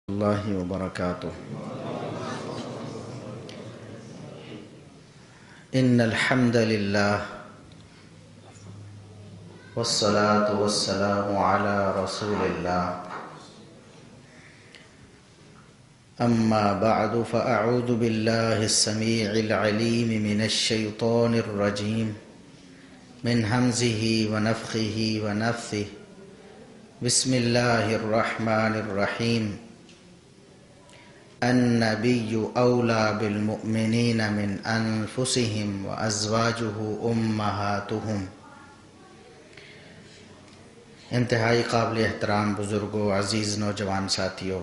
اللہ وبرکاتہ۔ ان الحمد للہ والصلاة والسلام علی رسول اللہ، اما بعد فاعوذ باللہ السمیع العلیم من الشیطان الرجیم من ہمزہ ونفخہ ونفثہ۔ بسم اللہ الرحمن الرحیم۔ النبی اولی بالمؤمنین من انفسہم وازواجہ امہاتہم۔ انتہائی قابل احترام بزرگوں، عزیز نوجوان ساتھیوں،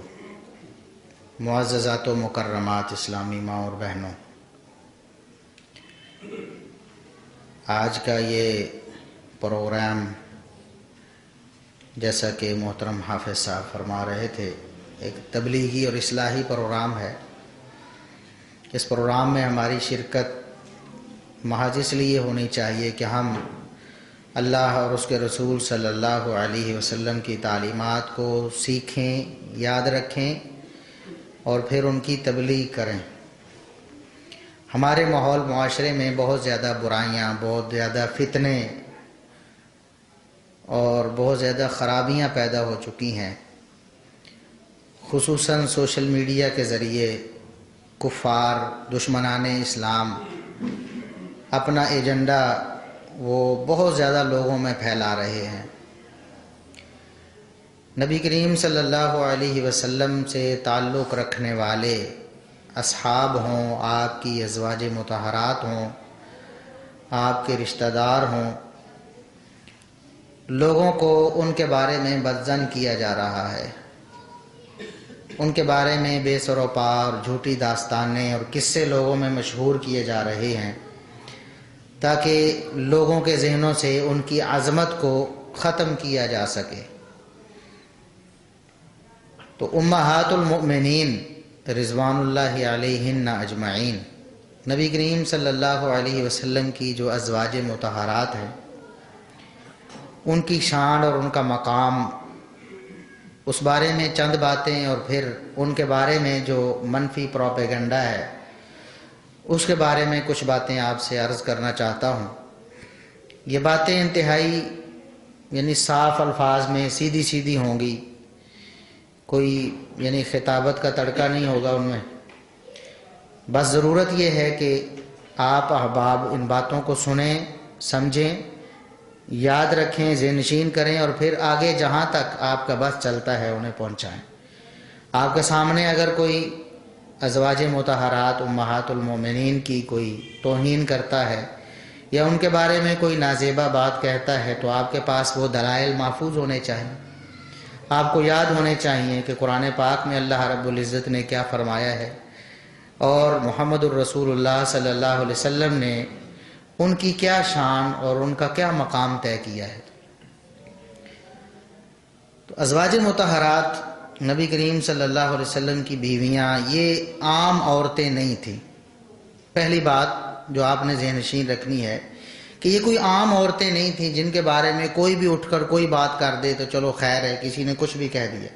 معززات و مکرمات اسلامی ماں اور بہنوں، آج کا یہ پروگرام جیسا کہ محترم حافظ صاحب فرما رہے تھے، ایک تبلیغی اور اصلاحی پروگرام ہے۔ اس پروگرام میں ہماری شرکت محض اس لیے ہونی چاہیے کہ ہم اللہ اور اس کے رسول صلی اللہ علیہ وسلم کی تعلیمات کو سیکھیں، یاد رکھیں اور پھر ان کی تبلیغ کریں۔ ہمارے ماحول معاشرے میں بہت زیادہ برائیاں، بہت زیادہ فتنے اور بہت زیادہ خرابیاں پیدا ہو چکی ہیں۔ خصوصاً سوشل میڈیا کے ذریعے کفار، دشمنان اسلام اپنا ایجنڈا وہ بہت زیادہ لوگوں میں پھیلا رہے ہیں۔ نبی کریم صلی اللہ علیہ وسلم سے تعلق رکھنے والے اصحاب ہوں، آپ کی ازواج مطہرات ہوں، آپ کے رشتہ دار ہوں، لوگوں کو ان کے بارے میں بدظن کیا جا رہا ہے، ان کے بارے میں بے سر و پا اور جھوٹی داستانیں اور قصے لوگوں میں مشہور کیے جا رہے ہیں تاکہ لوگوں کے ذہنوں سے ان کی عظمت کو ختم کیا جا سکے۔ تو امہات المؤمنین رضوان اللہ علیہن اجمعین، نبی کریم صلی اللہ علیہ وسلم کی جو ازواج مطہرات ہیں، ان کی شان اور ان کا مقام، اس بارے میں چند باتیں اور پھر ان کے بارے میں جو منفی پروپیگنڈا ہے اس کے بارے میں کچھ باتیں آپ سے عرض کرنا چاہتا ہوں۔ یہ باتیں انتہائی صاف الفاظ میں سیدھی سیدھی ہوں گی، کوئی خطابت کا تڑکا نہیں ہوگا ان میں۔ بس ضرورت یہ ہے کہ آپ احباب ان باتوں کو سنیں، سمجھیں، یاد رکھیں، ذہن نشین کریں اور پھر آگے جہاں تک آپ کا بس چلتا ہے انہیں پہنچائیں۔ آپ کے سامنے اگر کوئی ازواج مطہرات امہات المومنین کی کوئی توہین کرتا ہے یا ان کے بارے میں کوئی نازیبہ بات کہتا ہے تو آپ کے پاس وہ دلائل محفوظ ہونے چاہیے۔ آپ کو یاد ہونے چاہیے کہ قرآن پاک میں اللہ رب العزت نے کیا فرمایا ہے اور محمد الرسول اللہ صلی اللہ علیہ وسلم نے ان کی کیا شان اور ان کا کیا مقام طے کیا ہے۔ تو ازواج مطہرات نبی کریم صلی اللہ علیہ وسلم کی بیویاں یہ عام عورتیں نہیں تھیں۔ پہلی بات جو آپ نے ذہن نشین رکھنی ہے کہ یہ کوئی عام عورتیں نہیں تھیں جن کے بارے میں کوئی بھی اٹھ کر کوئی بات کر دے تو چلو خیر ہے، کسی نے کچھ بھی کہہ دیا۔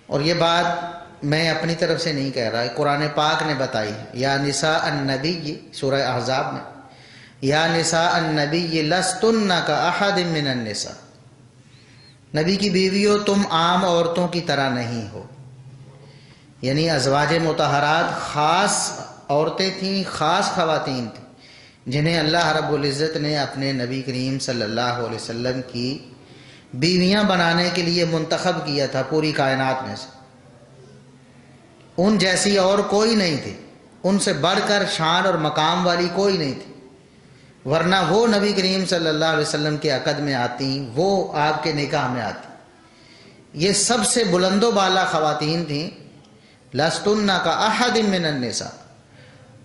اور یہ بات میں اپنی طرف سے نہیں کہہ رہا، قرآن پاک نے بتائی ہے۔ یا نساء النبی، سورہ احزاب میں، یا نساء النبی لستن کاحد من النساء، نبی کی بیویوں تم عام عورتوں کی طرح نہیں ہو۔ یعنی ازواج مطہرات خاص عورتیں تھیں، خاص خواتین تھیں جنہیں اللہ رب العزت نے اپنے نبی کریم صلی اللہ علیہ وسلم کی بیویاں بنانے کے لیے منتخب کیا تھا پوری کائنات میں سے۔ ان جیسی اور کوئی نہیں تھی، ان سے بڑھ کر شان اور مقام والی کوئی نہیں تھی، ورنہ وہ نبی کریم صلی اللہ علیہ وسلم کے عقد میں آتی، وہ آپ کے نکاح میں آتی۔ یہ سب سے بلند و بالا خواتین تھیں۔ لستن کاحد من النساء،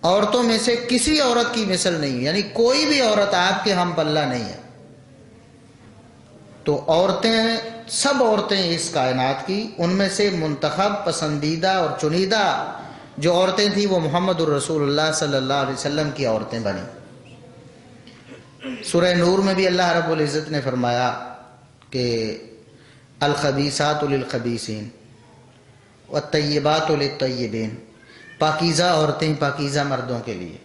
عورتوں میں سے کسی عورت کی مثل نہیں، یعنی کوئی بھی عورت آپ کے ہم پلہ نہیں ہے۔ تو عورتیں، سب عورتیں اس کائنات کی، ان میں سے منتخب، پسندیدہ اور چنیدہ جو عورتیں تھیں وہ محمد الرسول اللہ صلی اللہ علیہ وسلم کی عورتیں بنیں۔ سورہ نور میں بھی اللہ رب العزت نے فرمایا کہ الخبیثات للخبیثین، والطیبات للطیبین، پاکیزہ عورتیں پاکیزہ مردوں کے لیے۔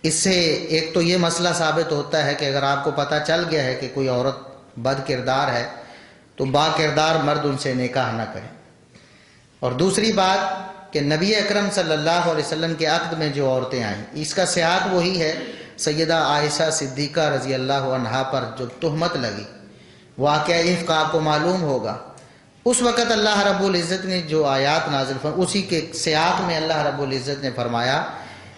اس سے ایک تو یہ مسئلہ ثابت ہوتا ہے کہ اگر آپ کو پتہ چل گیا ہے کہ کوئی عورت بد کردار ہے تو با کردار مرد ان سے نکاح نہ کرے۔ اور دوسری بات کہ نبی اکرم صلی اللہ علیہ وسلم کے عقد میں جو عورتیں آئیں، اس کا سیاق وہی ہے سیدہ عائشہ صدیقہ رضی اللہ عنہا پر جو تہمت لگی، واقعہ افک آپ کو معلوم ہوگا۔ اس وقت اللہ رب العزت نے جو آیات نازل فرمائی، اسی کے سیاق میں اللہ رب العزت نے فرمایا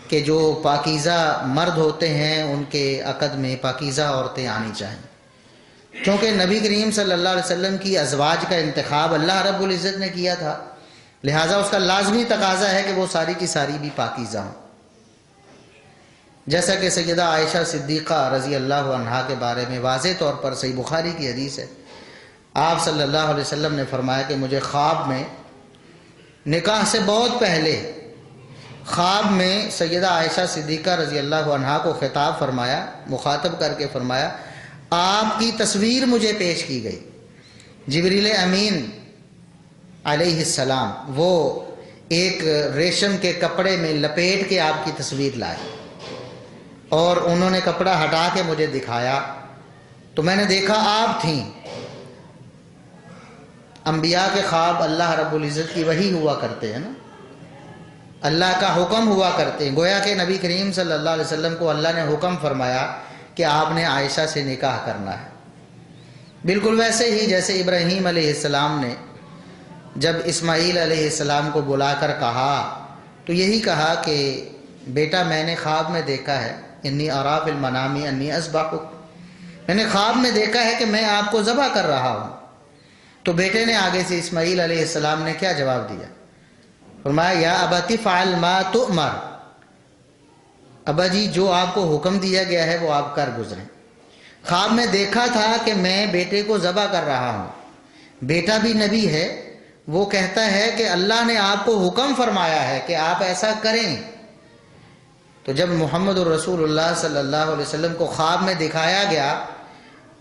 کہ جو پاکیزہ مرد ہوتے ہیں ان کے عقد میں پاکیزہ عورتیں آنی چاہییں، کیونکہ نبی کریم صلی اللہ علیہ وسلم کی ازواج کا انتخاب اللہ رب العزت نے کیا تھا، لہٰذا اس کا لازمی تقاضا ہے کہ وہ ساری کی ساری بھی پاکیزہ ہوں۔ جیسا کہ سیدہ عائشہ صدیقہ رضی اللہ عنہا کے بارے میں واضح طور پر صحیح بخاری کی حدیث ہے، آپ صلی اللہ علیہ وسلم نے فرمایا کہ مجھے خواب میں، نکاح سے بہت پہلے خواب میں سیدہ عائشہ صدیقہ رضی اللہ عنہا کو خطاب فرمایا، مخاطب کر کے فرمایا، آپ کی تصویر مجھے پیش کی گئی۔ جبریل امین علیہ السلام وہ ایک ریشم کے کپڑے میں لپیٹ کے آپ کی تصویر لائے اور انہوں نے کپڑا ہٹا کے مجھے دکھایا تو میں نے دیکھا آپ تھیں۔ انبیاء کے خواب اللہ رب العزت کی وحی ہوا کرتے ہیں نا، اللہ کا حکم ہوا کرتے ہیں، گویا کہ نبی کریم صلی اللہ علیہ وسلم کو اللہ نے حکم فرمایا کہ آپ نے عائشہ سے نکاح کرنا ہے۔ بالکل ویسے ہی جیسے ابراہیم علیہ السلام نے جب اسماعیل علیہ السلام کو بلا کر کہا تو یہی کہا کہ بیٹا میں نے خواب میں دیکھا ہے، انی اری فی المنام انی اذبحک، میں نے خواب میں دیکھا ہے کہ میں آپ کو ذبح کر رہا ہوں۔ تو بیٹے نے آگے سے اسماعیل علیہ السلام نے کیا جواب دیا؟ فرمایا یا ابت افعل ما تؤمر، ابا جی جو آپ کو حکم دیا گیا ہے وہ آپ کر گزریں۔ خواب میں دیکھا تھا کہ میں بیٹے کو ذبح کر رہا ہوں، بیٹا بھی نبی ہے، وہ کہتا ہے کہ اللہ نے آپ کو حکم فرمایا ہے کہ آپ ایسا کریں۔ تو جب محمد الرسول اللہ صلی اللہ علیہ وسلم کو خواب میں دکھایا گیا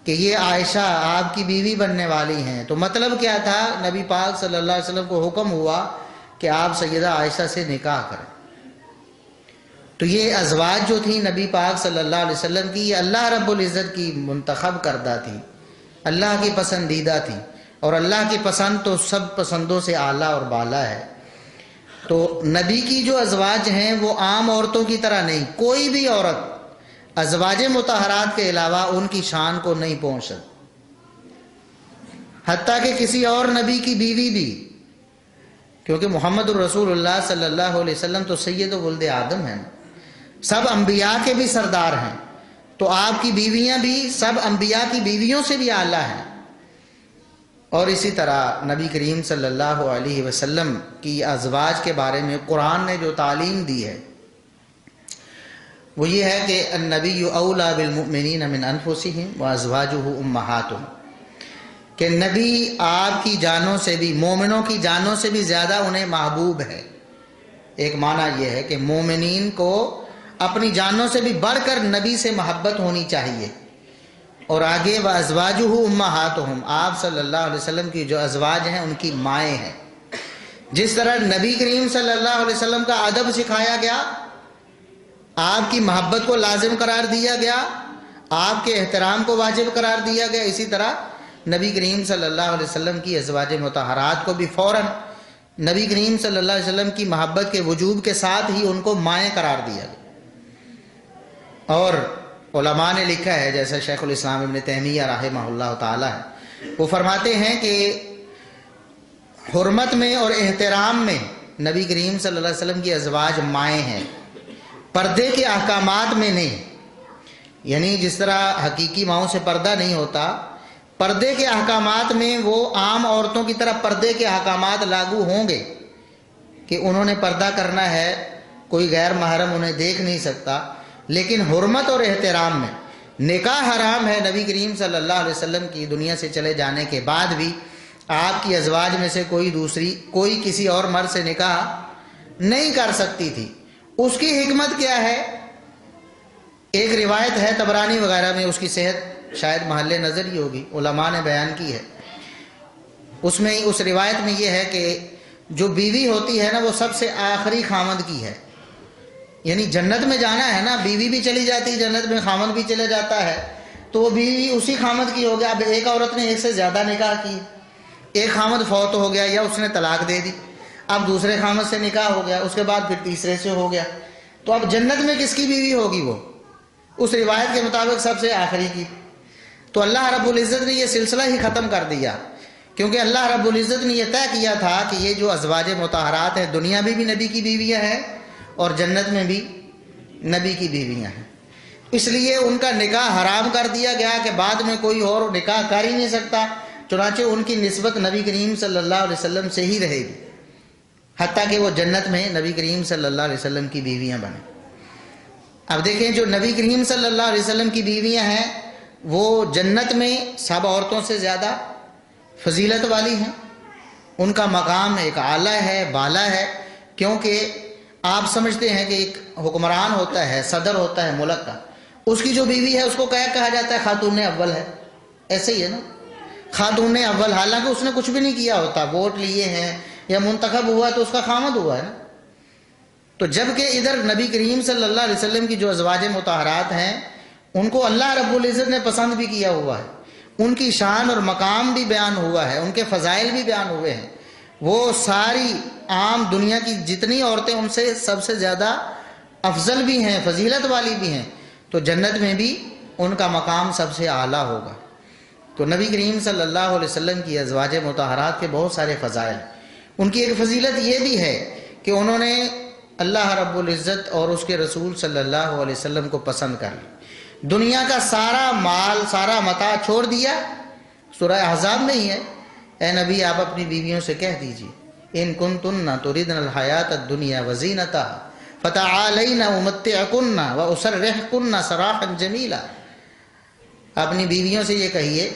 کہ یہ عائشہ آپ کی بیوی بننے والی ہیں، تو مطلب کیا تھا؟ نبی پاک صلی اللہ علیہ وسلم کو حکم ہوا کہ آپ سیدہ عائشہ سے نکاح کریں۔ تو یہ ازواج جو تھیں نبی پاک صلی اللہ علیہ وسلم کی، یہ اللہ رب العزت کی منتخب کردہ تھی، اللہ کی پسندیدہ تھی، اور اللہ کی پسند تو سب پسندوں سے اعلیٰ اور بالا ہے۔ تو نبی کی جو ازواج ہیں وہ عام عورتوں کی طرح نہیں، کوئی بھی عورت ازواج مطہرات کے علاوہ ان کی شان کو نہیں پہنچ سکتی، حتیٰ کہ کسی اور نبی کی بیوی بھی، کیونکہ محمد الرسول اللہ صلی اللہ علیہ وسلم تو سید ولد آدم ہیں، سب انبیاء کے بھی سردار ہیں، تو آپ کی بیویاں بھی سب انبیاء کی بیویوں سے بھی اعلیٰ ہیں۔ اور اسی طرح نبی کریم صلی اللہ علیہ وسلم کی ازواج کے بارے میں قرآن نے جو تعلیم دی ہے وہ یہ ہے کہ النبی اولیٰ بالمؤمنین من انفسہم وازواجہ امہاتہم، کہ نبی آپ کی جانوں سے بھی، مومنوں کی جانوں سے بھی زیادہ انہیں محبوب ہے۔ ایک معنی یہ ہے کہ مومنین کو اپنی جانوں سے بھی بڑھ کر نبی سے محبت ہونی چاہیے۔ اور آگے وازواجہ امہاتہم، آپ صلی اللہ علیہ وسلم کی جو ازواج ہیں ان کی مائیں ہیں۔ جس طرح نبی کریم صلی اللہ علیہ وسلم کا ادب سکھایا گیا، آپ کی محبت کو لازم قرار دیا گیا، آپ کے احترام کو واجب قرار دیا گیا، اسی طرح نبی کریم صلی اللہ علیہ وسلم کی ازواج مطہرات کو بھی فوراً نبی کریم صلی اللہ علیہ وسلم کی محبت کے وجوب کے ساتھ ہی ان کو مائیں قرار دیا گیا۔ اور علماء نے لکھا ہے، جیسے شیخ الاسلام ابن تیمیہ رحمہ اللہ تعالی ہے، وہ فرماتے ہیں کہ حرمت میں اور احترام میں نبی کریم صلی اللہ علیہ وسلم کی ازواج مائیں ہیں، پردے کے احکامات میں نہیں۔ یعنی جس طرح حقیقی ماؤں سے پردہ نہیں ہوتا، پردے کے احکامات میں وہ عام عورتوں کی طرح پردے کے احکامات لاگو ہوں گے کہ انہوں نے پردہ کرنا ہے، کوئی غیر محرم انہیں دیکھ نہیں سکتا، لیکن حرمت اور احترام میں نکاح حرام ہے۔ نبی کریم صلی اللہ علیہ وسلم کی دنیا سے چلے جانے کے بعد بھی آپ کی ازواج میں سے کوئی کسی اور مرد سے نکاح نہیں کر سکتی تھی۔ اس کی حکمت کیا ہے؟ ایک روایت ہے طبرانی وغیرہ میں، اس کی صحت شاید محل نظر ہی ہوگی، علماء نے بیان کی ہے اس میں اس روایت میں یہ ہے کہ جو بیوی ہوتی ہے نا وہ سب سے آخری خامند کی ہے، یعنی جنت میں جانا ہے نا، بیوی بھی چلی جاتی ہے جنت میں، خامند بھی چلے جاتا ہے، تو وہ بیوی اسی خامند کی ہو گیا۔ اب ایک عورت نے ایک سے زیادہ نکاح کی، ایک خامند فوت ہو گیا یا اس نے طلاق دے دی، اب دوسرے خامند سے نکاح ہو گیا، اس کے بعد پھر تیسرے سے ہو گیا، تو اب جنت میں کس کی بیوی ہوگی؟ وہ اس روایت کے مطابق سب سے آخری کی۔ تو اللہ رب العزت نے یہ سلسلہ ہی ختم کر دیا، کیونکہ اللہ رب العزت نے یہ طے کیا تھا کہ یہ جو ازواج مطہرات ہیں دنیا میں بھی نبی کی بیویاں ہیں اور جنت میں بھی نبی کی بیویاں ہیں، اس لیے ان کا نکاح حرام کر دیا گیا کہ بعد میں کوئی اور نکاح کر ہی نہیں سکتا، چنانچہ ان کی نسبت نبی کریم صلی اللہ علیہ وسلم سے ہی رہے گی، حتیٰ کہ وہ جنت میں نبی کریم صلی اللہ علیہ وسلم کی بیویاں بنیں۔ اب دیکھیں جو نبی کریم صلی اللہ علیہ وسلم کی بیویاں ہیں وہ جنت میں سب عورتوں سے زیادہ فضیلت والی ہیں، ان کا مقام ایک اعلیٰ ہے، بالا ہے، کیونکہ آپ سمجھتے ہیں کہ ایک حکمران ہوتا ہے، صدر ہوتا ہے ملک کا، اس کی جو بیوی ہے اس کو کیا کہا جاتا ہے؟ خاتون اول ہے، ایسے ہی ہے نا، خاتون اول، حالانکہ اس نے کچھ بھی نہیں کیا ہوتا، ووٹ لیے ہیں یا منتخب ہوا تو اس کا خامد ہوا ہے نا۔ تو جبکہ ادھر نبی کریم صلی اللہ علیہ وسلم کی جو ازواج مطہرات ہیں ان کو اللہ رب العزت نے پسند بھی کیا ہوا ہے، ان کی شان اور مقام بھی بیان ہوا ہے، ان کے فضائل بھی بیان ہوئے ہیں، وہ ساری عام دنیا کی جتنی عورتیں ان سے سب سے زیادہ افضل بھی ہیں، فضیلت والی بھی ہیں، تو جنت میں بھی ان کا مقام سب سے اعلیٰ ہوگا۔ تو نبی کریم صلی اللہ علیہ وسلم کی ازواج مطہرات کے بہت سارے فضائل، ان کی ایک فضیلت یہ بھی ہے کہ انہوں نے اللہ رب العزت اور اس کے رسول صلی اللہ علیہ وسلم کو پسند کر لی، دنیا کا سارا مال سارا متاع چھوڑ دیا۔ سورہ احزاب میں ہی ہے، اے نبی آپ اپنی بیویوں سے کہہ دیجئے ان کنتن تردن الحیات الدنیا وزینتها فتعالین امتعکن واسرحکن سراحا جمیلا، اپنی بیویوں سے یہ کہیے،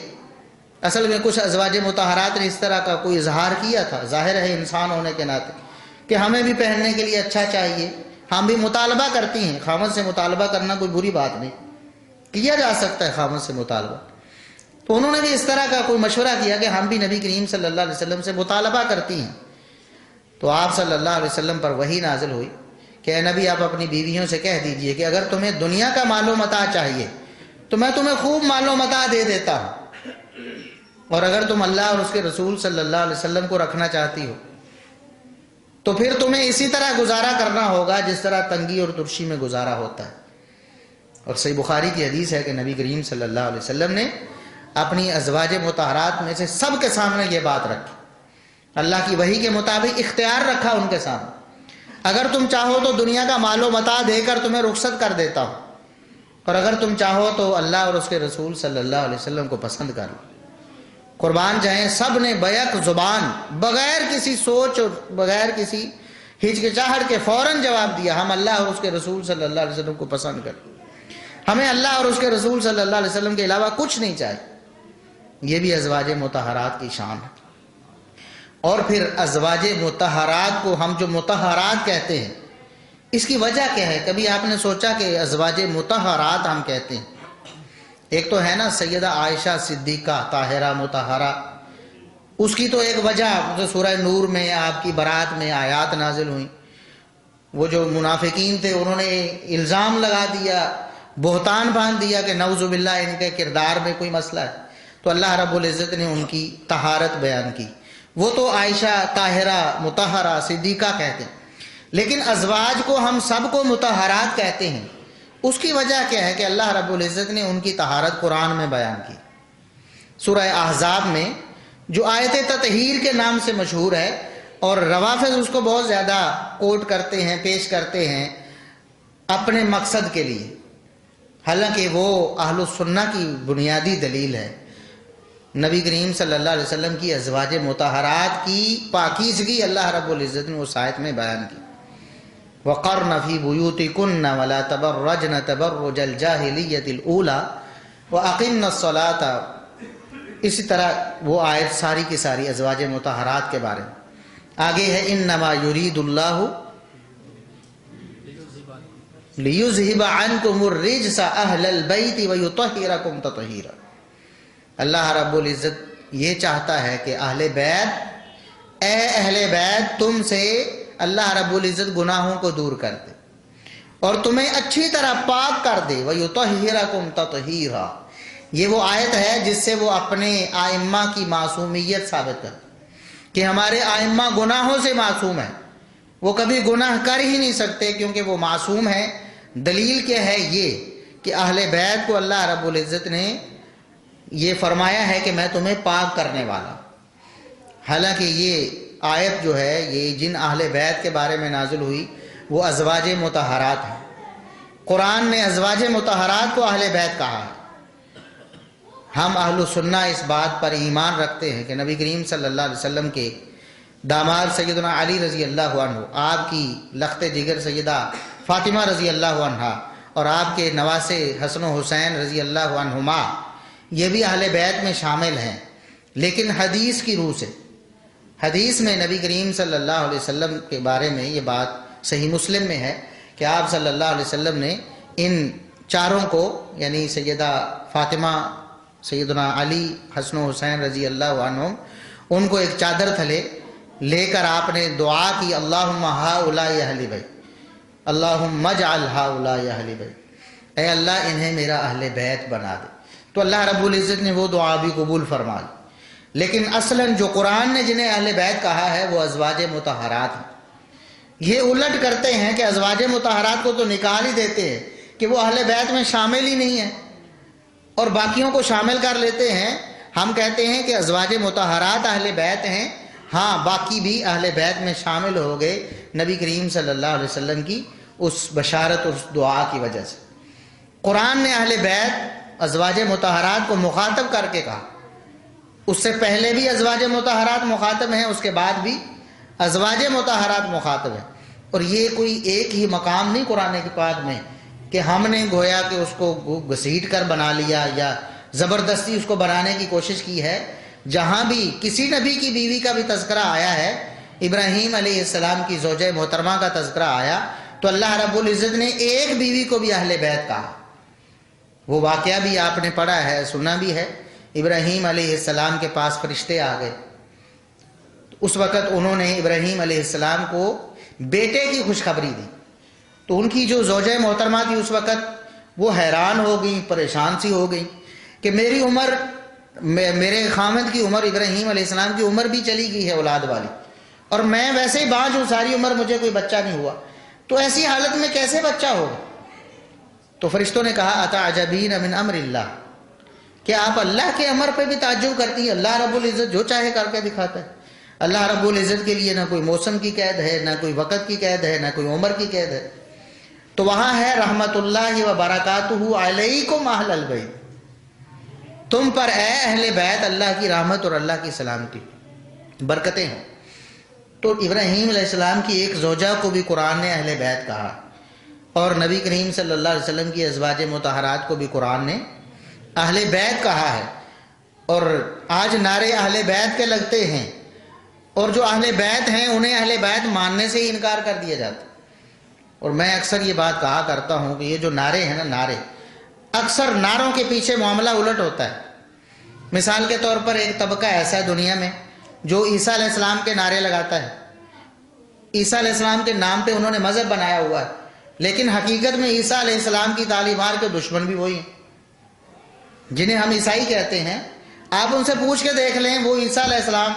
اصل میں کچھ ازواج مطہرات نے اس طرح کا کوئی اظہار کیا تھا، ظاہر ہے انسان ہونے کے ناطے کہ ہمیں بھی پہننے کے لیے اچھا چاہیے، ہم بھی مطالبہ کرتی ہیں، خامد سے مطالبہ کرنا کوئی بری بات نہیں، کیا جا سکتا ہے خامد سے مطالبہ۔ تو انہوں نے بھی اس طرح کا کوئی مشورہ کیا کہ ہم بھی نبی کریم صلی اللہ علیہ وسلم سے مطالبہ کرتی ہیں، تو آپ صلی اللہ علیہ وسلم پر وحی نازل ہوئی کہ اے نبی آپ اپنی بیویوں سے کہہ دیجئے کہ اگر تمہیں دنیا کا مال و متاع چاہیے تو میں تمہیں خوب مال و متاع دے دیتا ہوں، اور اگر تم اللہ اور اس کے رسول صلی اللہ علیہ وسلم کو رکھنا چاہتی ہو تو پھر تمہیں اسی طرح گزارا کرنا ہوگا جس طرح تنگی اور ترشی میں گزارا ہوتا ہے۔ اور صحیح بخاری کی حدیث ہے کہ نبی کریم صلی اللہ علیہ وسلم نے اپنی ازواج مطہرات میں سے سب کے سامنے یہ بات رکھی، اللہ کی وحی کے مطابق اختیار رکھا ان کے سامنے، اگر تم چاہو تو دنیا کا مال و متاع دے کر تمہیں رخصت کر دیتا ہوں، اور اگر تم چاہو تو اللہ اور اس کے رسول صلی اللہ علیہ وسلم کو پسند کر لو۔ قربان جائیں سب نے بیک زبان بغیر کسی سوچ اور بغیر کسی ہچکچاہٹ کے فوراً جواب دیا، ہم اللہ اور اس کے رسول صلی اللہ علیہ وسلم کو پسند کریں، ہمیں اللہ اور اس کے رسول صلی اللہ علیہ وسلم کے علاوہ کچھ نہیں چاہیے۔ یہ بھی ازواج مطہرات کی شان ہے۔ اور پھر ازواج مطہرات کو ہم جو مطہرات کہتے ہیں اس کی وجہ کیا ہے؟ کبھی آپ نے سوچا کہ ازواج مطہرات ہم کہتے ہیں، ایک تو ہے نا سیدہ عائشہ صدیقہ طاہرہ مطہرہ، اس کی تو ایک وجہ جو سورہ نور میں آپ کی برات میں آیات نازل ہوئیں، وہ جو منافقین تھے انہوں نے الزام لگا دیا، بہتان باندھ دیا کہ نعوذ باللہ ان کے کردار میں کوئی مسئلہ ہے، تو اللہ رب العزت نے ان کی طہارت بیان کی، وہ تو عائشہ طاہرہ مطہرہ صدیقہ کہتے ہیں، لیکن ازواج کو ہم سب کو مطہرات کہتے ہیں، اس کی وجہ کیا ہے کہ اللہ رب العزت نے ان کی طہارت قرآن میں بیان کی۔ سورہ احزاب میں جو آیت تطہیر کے نام سے مشہور ہے اور روافض اس کو بہت زیادہ کوٹ کرتے ہیں، پیش کرتے ہیں اپنے مقصد کے لیے، حالانکہ وہ اہل السنہ کی بنیادی دلیل ہے، نبی کریم صلی اللہ علیہ وسلم کی ازواج مطہرات کی پاکیزگی اللہ رب العزت نے اس آیت میں بیان کی، وَقَرْنَ فِي بُيُوتِكُنَّ وَلَا تَبَرَّجْنَ تَبَرُّجَ الْجَاهِلِيَّةِ الْأُولَى وَأَقِمْنَ الصَّلَاةَ، اسی طرح وہ آیت ساری کی ساری ازواج مطہرات کے بارے میں۔ آگے ہے اِنَّمَا يُرِيدُ اللَّهُ لِيُذْهِبَ عَنْكُمُ الرِّجْسَ أَهْلَ الْبَيْتِ وَيُطَهِّرَكُمْ تَطْهِيرًا، اللہ رب العزت یہ چاہتا ہے کہ اہل بیت، اے اہل بیت، تم سے اللہ رب العزت گناہوں کو دور کر دے اور تمہیں اچھی طرح پاک کر دے، وَيُطَهِّرَكُمْ تَطْهِيرًا۔ یہ وہ آیت ہے جس سے وہ اپنے آئمہ کی معصومیت ثابت کرتے کہ ہمارے آئمہ گناہوں سے معصوم ہیں، وہ کبھی گناہ کر ہی نہیں سکتے کیونکہ وہ معصوم ہیں۔ دلیل کیا ہے؟ یہ کہ اہل بیت کو اللہ رب العزت نے یہ فرمایا ہے کہ میں تمہیں پاک کرنے والا۔ حالانکہ یہ آیت جو ہے یہ جن اہل بیت کے بارے میں نازل ہوئی وہ ازواج مطہرات ہیں۔ قرآن نے ازواج مطہرات کو اہل بیت کہا ہے۔ ہم اہل سنہ اس بات پر ایمان رکھتے ہیں کہ نبی کریم صلی اللہ علیہ وسلم کے داماد سیدنا علی رضی اللہ عنہ، آپ کی لخت جگر سیدہ فاطمہ رضی اللہ عنہا اور آپ کے نواسے حسن و حسین رضی اللہ عنہما یہ بھی اہل بیت میں شامل ہیں، لیکن حدیث کی روح سے، حدیث میں نبی کریم صلی اللہ علیہ وسلم کے بارے میں یہ بات صحیح مسلم میں ہے کہ آپ صلی اللہ علیہ وسلم نے ان چاروں کو، یعنی سیدہ فاطمہ، سیدنا علی، حسن و حسین رضی اللہ عنہم، ان کو ایک چادر تھلے لے کر آپ نے دعا کی، اللہم ہؤلاء اہل بیت، اللہم اجعل ہؤلاء اہل بیت، اے اللہ انہیں میرا اہل بیت بنا دے۔ تو اللہ رب العزت نے وہ دعا بھی قبول فرما لی۔ لیکن اصلاً جو قرآن نے جنہیں اہل بیت کہا ہے وہ ازواج مطہرات ہیں۔ یہ الٹ کرتے ہیں کہ ازواج مطہرات کو تو نکال ہی دیتے ہیں کہ وہ اہل بیت میں شامل ہی نہیں ہیں اور باقیوں کو شامل کر لیتے ہیں۔ ہم کہتے ہیں کہ ازواج مطہرات اہل بیت ہیں، ہاں باقی بھی اہل بیت میں شامل ہو گئے نبی کریم صلی اللہ علیہ وسلم کی اس بشارت اور اس دعا کی وجہ سے۔ قرآن نے اہل بیت ازواج مطہرات کو مخاطب کر کے کہا، اس سے پہلے بھی ازواج مطہرات مخاطب ہیں، اس کے بعد بھی ازواج مطہرات مخاطب ہیں۔ اور یہ کوئی ایک ہی مقام نہیں قرآن کے پاک میں کہ ہم نے گویا کہ اس کو گھسیٹ کر بنا لیا یا زبردستی اس کو بنانے کی کوشش کی ہے۔ جہاں بھی کسی نبی کی بیوی کا بھی تذکرہ آیا ہے، ابراہیم علیہ السلام کی زوجہ محترمہ کا تذکرہ آیا تو اللہ رب العزت نے ایک بیوی کو بھی اہل بیت کہا۔ وہ واقعہ بھی آپ نے پڑھا ہے، سنا بھی ہے۔ ابراہیم علیہ السلام کے پاس فرشتے آ گئے، اس وقت انہوں نے ابراہیم علیہ السلام کو بیٹے کی خوشخبری دی تو ان کی جو زوجہ محترمہ تھی اس وقت وہ حیران ہو گئی، پریشان سی ہو گئی کہ میری عمر، میرے خامد کی عمر، ابراہیم علیہ السلام کی عمر بھی چلی گئی ہے اولاد والی، اور میں ویسے ہی باز ہوں، ساری عمر مجھے کوئی بچہ نہیں ہوا، تو ایسی حالت میں کیسے بچہ ہوگا؟ تو فرشتوں نے کہا اتعجبین من امر اللہ، کہ آپ اللہ کے امر پہ بھی تعجب کرتی ہیں؟ اللہ رب العزت جو چاہے کر کے دکھاتا ہے۔ اللہ رب العزت کے لیے نہ کوئی موسم کی قید ہے، نہ کوئی وقت کی قید ہے، نہ کوئی عمر کی قید ہے۔ تو وہاں ہے رحمت اللہ و برکاتہ علیکم اہل البیت، تم پر اے اہل بیت اللہ کی رحمت اور اللہ کی سلامتی، برکتیں ہیں۔ تو ابراہیم علیہ السلام کی ایک زوجہ کو بھی قرآن نے اہل بیت کہا، اور نبی کریم صلی اللہ علیہ وسلم کی ازواج مطہرات کو بھی قرآن نے اہل بیت کہا ہے۔ اور آج نعرے اہل بیت کے لگتے ہیں، اور جو اہل بیت ہیں انہیں اہل بیت ماننے سے ہی انکار کر دیا جاتا ہے۔ اور میں اکثر یہ بات کہا کرتا ہوں کہ یہ جو نعرے ہیں نا، نعرے، اکثر نعروں کے پیچھے معاملہ الٹ ہوتا ہے۔ مثال کے طور پر ایک طبقہ ایسا ہے دنیا میں جو عیسیٰ علیہ السلام کے نعرے لگاتا ہے، عیسیٰ علیہ السلام کے نام پہ انہوں نے مذہب بنایا ہوا ہے، لیکن حقیقت میں عیسیٰ علیہ السلام کی تعلیمات کے دشمن بھی وہی ہیں جنہیں ہم عیسائی کہتے ہیں۔ آپ ان سے پوچھ کے دیکھ لیں، وہ عیسیٰ علیہ السلام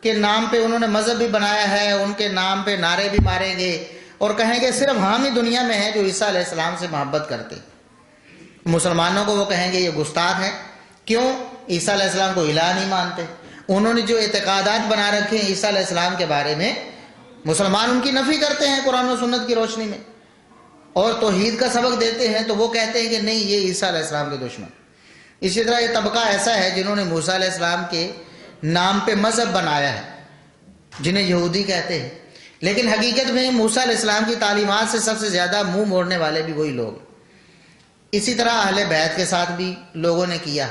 کے نام پہ انہوں نے مذہب بھی بنایا ہے، ان کے نام پہ نعرے بھی ماریں گے اور کہیں گے صرف ہم ہی دنیا میں ہیں جو عیسیٰ علیہ السلام سے محبت کرتے۔ مسلمانوں کو وہ کہیں گے یہ گستاخ ہیں، کیوں؟ عیسیٰ علیہ السلام کو الہ نہیں مانتے، انہوں نے جو اعتقادات بنا رکھے ہیں عیسیٰ علیہ السلام کے بارے میں، مسلمان ان کی نفی کرتے ہیں قرآن و سنت کی روشنی میں، اور توحید کا سبق دیتے ہیں تو وہ کہتے ہیں کہ نہیں یہ عیسیٰ علیہ السلام کے دشمن۔ اسی طرح یہ طبقہ ایسا ہے جنہوں نے موسیٰ علیہ السلام کے نام پہ مذہب بنایا ہے، جنہیں یہودی کہتے ہیں، لیکن حقیقت میں موسیٰ علیہ السلام کی تعلیمات سے سب سے زیادہ منہ موڑنے والے بھی وہی لوگ۔ اسی طرح اہل بیت کے ساتھ بھی لوگوں نے کیا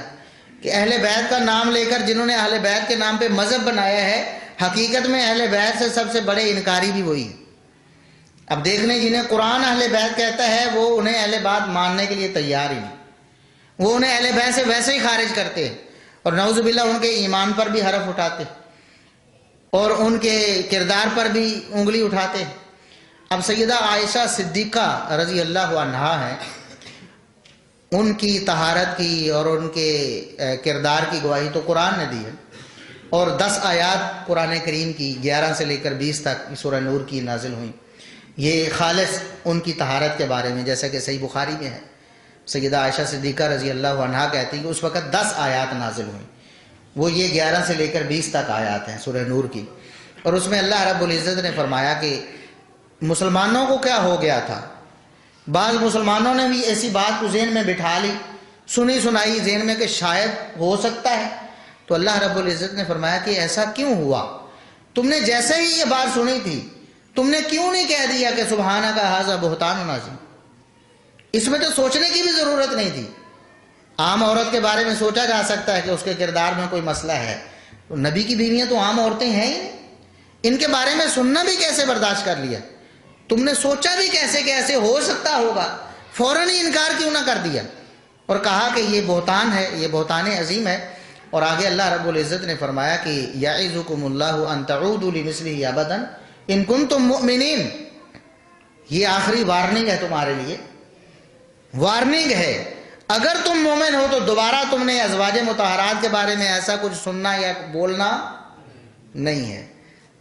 کہ اہل بیت کا نام لے کر جنہوں نے اہل بیت کے نام پہ مذہب بنایا ہے، حقیقت میں اہل بیت سے سب سے بڑے انکاری بھی وہی ہیں۔ اب دیکھ لیں جنہیں قرآن اہل بیت کہتا ہے وہ انہیں اہل بیت ماننے کے لیے تیار ہی نہیں، وہ انہیں اہل بیت سے ویسے ہی خارج کرتے ہیں، اور نعوذ باللہ ان کے ایمان پر بھی حرف اٹھاتے اور ان کے کردار پر بھی انگلی اٹھاتے. اب سیدہ عائشہ صدیقہ رضی اللہ عنہا ہیں، ان کی طہارت کی اور ان کے کردار کی گواہی تو قرآن نے دی ہے، اور 10 آیات قرآن کریم کی 11 سے لے کر 20 تک سورہ نور کی نازل ہوئیں، یہ خالص ان کی طہارت کے بارے میں. جیسا کہ صحیح بخاری میں ہے، سیدہ عائشہ صدیقہ رضی اللہ عنہا کہتی ہیں کہ اس وقت 10 آیات نازل ہوئیں، وہ یہ 11 سے لے کر 20 تک آیات ہیں سورہ نور کی. اور اس میں اللہ رب العزت نے فرمایا کہ مسلمانوں کو کیا ہو گیا تھا، بعض مسلمانوں نے بھی ایسی بات کو ذہن میں بٹھا لی، سنی سنائی ذہن میں کہ شاید ہو سکتا ہے. تو اللہ رب العزت نے فرمایا کہ ایسا کیوں ہوا، تم نے جیسے ہی یہ بات سنی تھی تم نے کیوں نہیں کہہ دیا کہ سبحانک ھذا بہتان عظیم. اس میں تو سوچنے کی بھی ضرورت نہیں تھی. عام عورت کے بارے میں سوچا جا سکتا ہے کہ اس کے کردار میں کوئی مسئلہ ہے، تو نبی کی بیویاں تو عام عورتیں ہیں ہی، ان کے بارے میں سننا بھی کیسے برداشت کر لیا، تم نے سوچا بھی کیسے کہ ایسے ہو سکتا ہوگا، فوراً ہی انکار کیوں نہ کر دیا اور کہا کہ یہ بہتان ہے، یہ بہتان عظیم ہے. اور آگے اللہ رب العزت نے فرمایا کہ یعظکم اللہ ان تعودوا لمثلہ ابدا ان کنتم مؤمنین. یہ آخری وارننگ ہے تمہارے لیے، وارننگ ہے، اگر تم مومن ہو تو دوبارہ تم نے ازواج مطہرات کے بارے میں ایسا کچھ سننا یا بولنا نہیں ہے.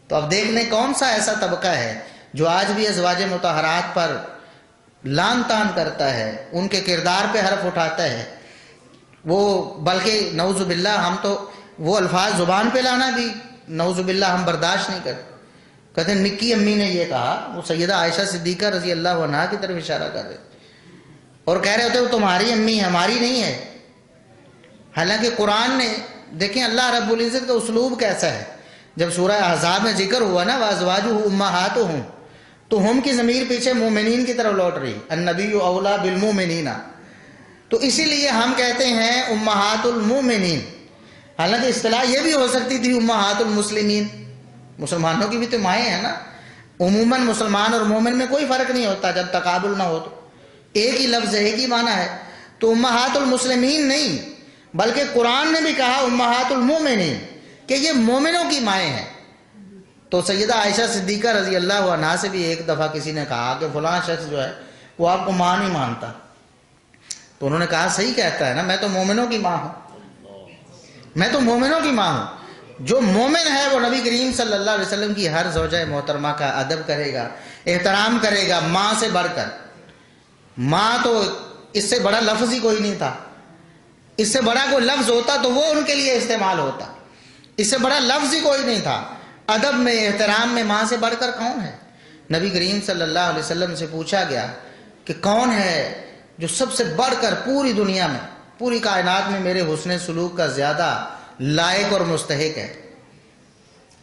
تو اب دیکھ لیں کون سا ایسا طبقہ ہے جو آج بھی ازواج مطہرات پر لان تان کرتا ہے، ان کے کردار پہ حرف اٹھاتا ہے. وہ بلکہ نعوذ باللہ ہم تو وہ الفاظ زبان پہ لانا بھی نعوذ باللہ ہم برداشت نہیں کرتے. کہتے ہیں نکی امی نے یہ کہا، وہ سیدہ عائشہ صدیقہ رضی اللہ عنہا کی طرف اشارہ کر رہے اور کہہ رہے ہوتے وہ تمہاری امی ہماری نہیں ہے. حالانکہ قرآن نے دیکھیں اللہ رب العزت کا اسلوب کیسا ہے. جب سورہ احزاب میں ذکر ہوا نا وازواجہ امہاتہم، تو ہم کی ضمیر پیچھے مومنین کی طرف لوٹ رہی، النبی اولیٰ بالمومنین، تو اسی لیے ہم کہتے ہیں امہات المومنین. حالانکہ اصطلاح یہ بھی ہو سکتی تھی امہات المسلمین، مسلمانوں کی بھی تو مائیں ہیں نا. عموماً مسلمان اور مومن میں کوئی فرق نہیں ہوتا جب تقابل نہ ہو، تو ایک ہی لفظ ہے، ایک ہی معنی ہے. تو امہات المسلمین نہیں، بلکہ قرآن نے بھی کہا امہات المومنین کہ یہ مومنوں کی مائیں ہیں. تو سیدہ عائشہ صدیقہ رضی اللہ عنہا سے بھی ایک دفعہ کسی نے کہا کہ فلاں شخص جو ہے وہ آپ کو ماں نہیں مانتا، تو انہوں نے کہا صحیح کہتا ہے نا، میں تو مومنوں کی ماں ہوں، میں تو مومنوں کی ماں ہوں. جو مومن ہے وہ نبی کریم صلی اللہ علیہ وسلم کی ہر زوجہ محترمہ کا ادب کرے گا، احترام کرے گا، ماں سے بڑھ کر. ماں تو اس سے بڑا لفظ ہی کوئی نہیں تھا، اس سے بڑا کوئی لفظ ہوتا تو وہ ان کے لیے استعمال ہوتا، اس سے بڑا لفظ ہی کوئی نہیں تھا. ادب میں احترام میں ماں سے بڑھ کر کون ہے. نبی کریم صلی اللہ علیہ وسلم سے پوچھا گیا کہ کون ہے جو سب سے بڑھ کر پوری دنیا میں پوری کائنات میں میرے حسن سلوک کا زیادہ لائق اور مستحق ہے.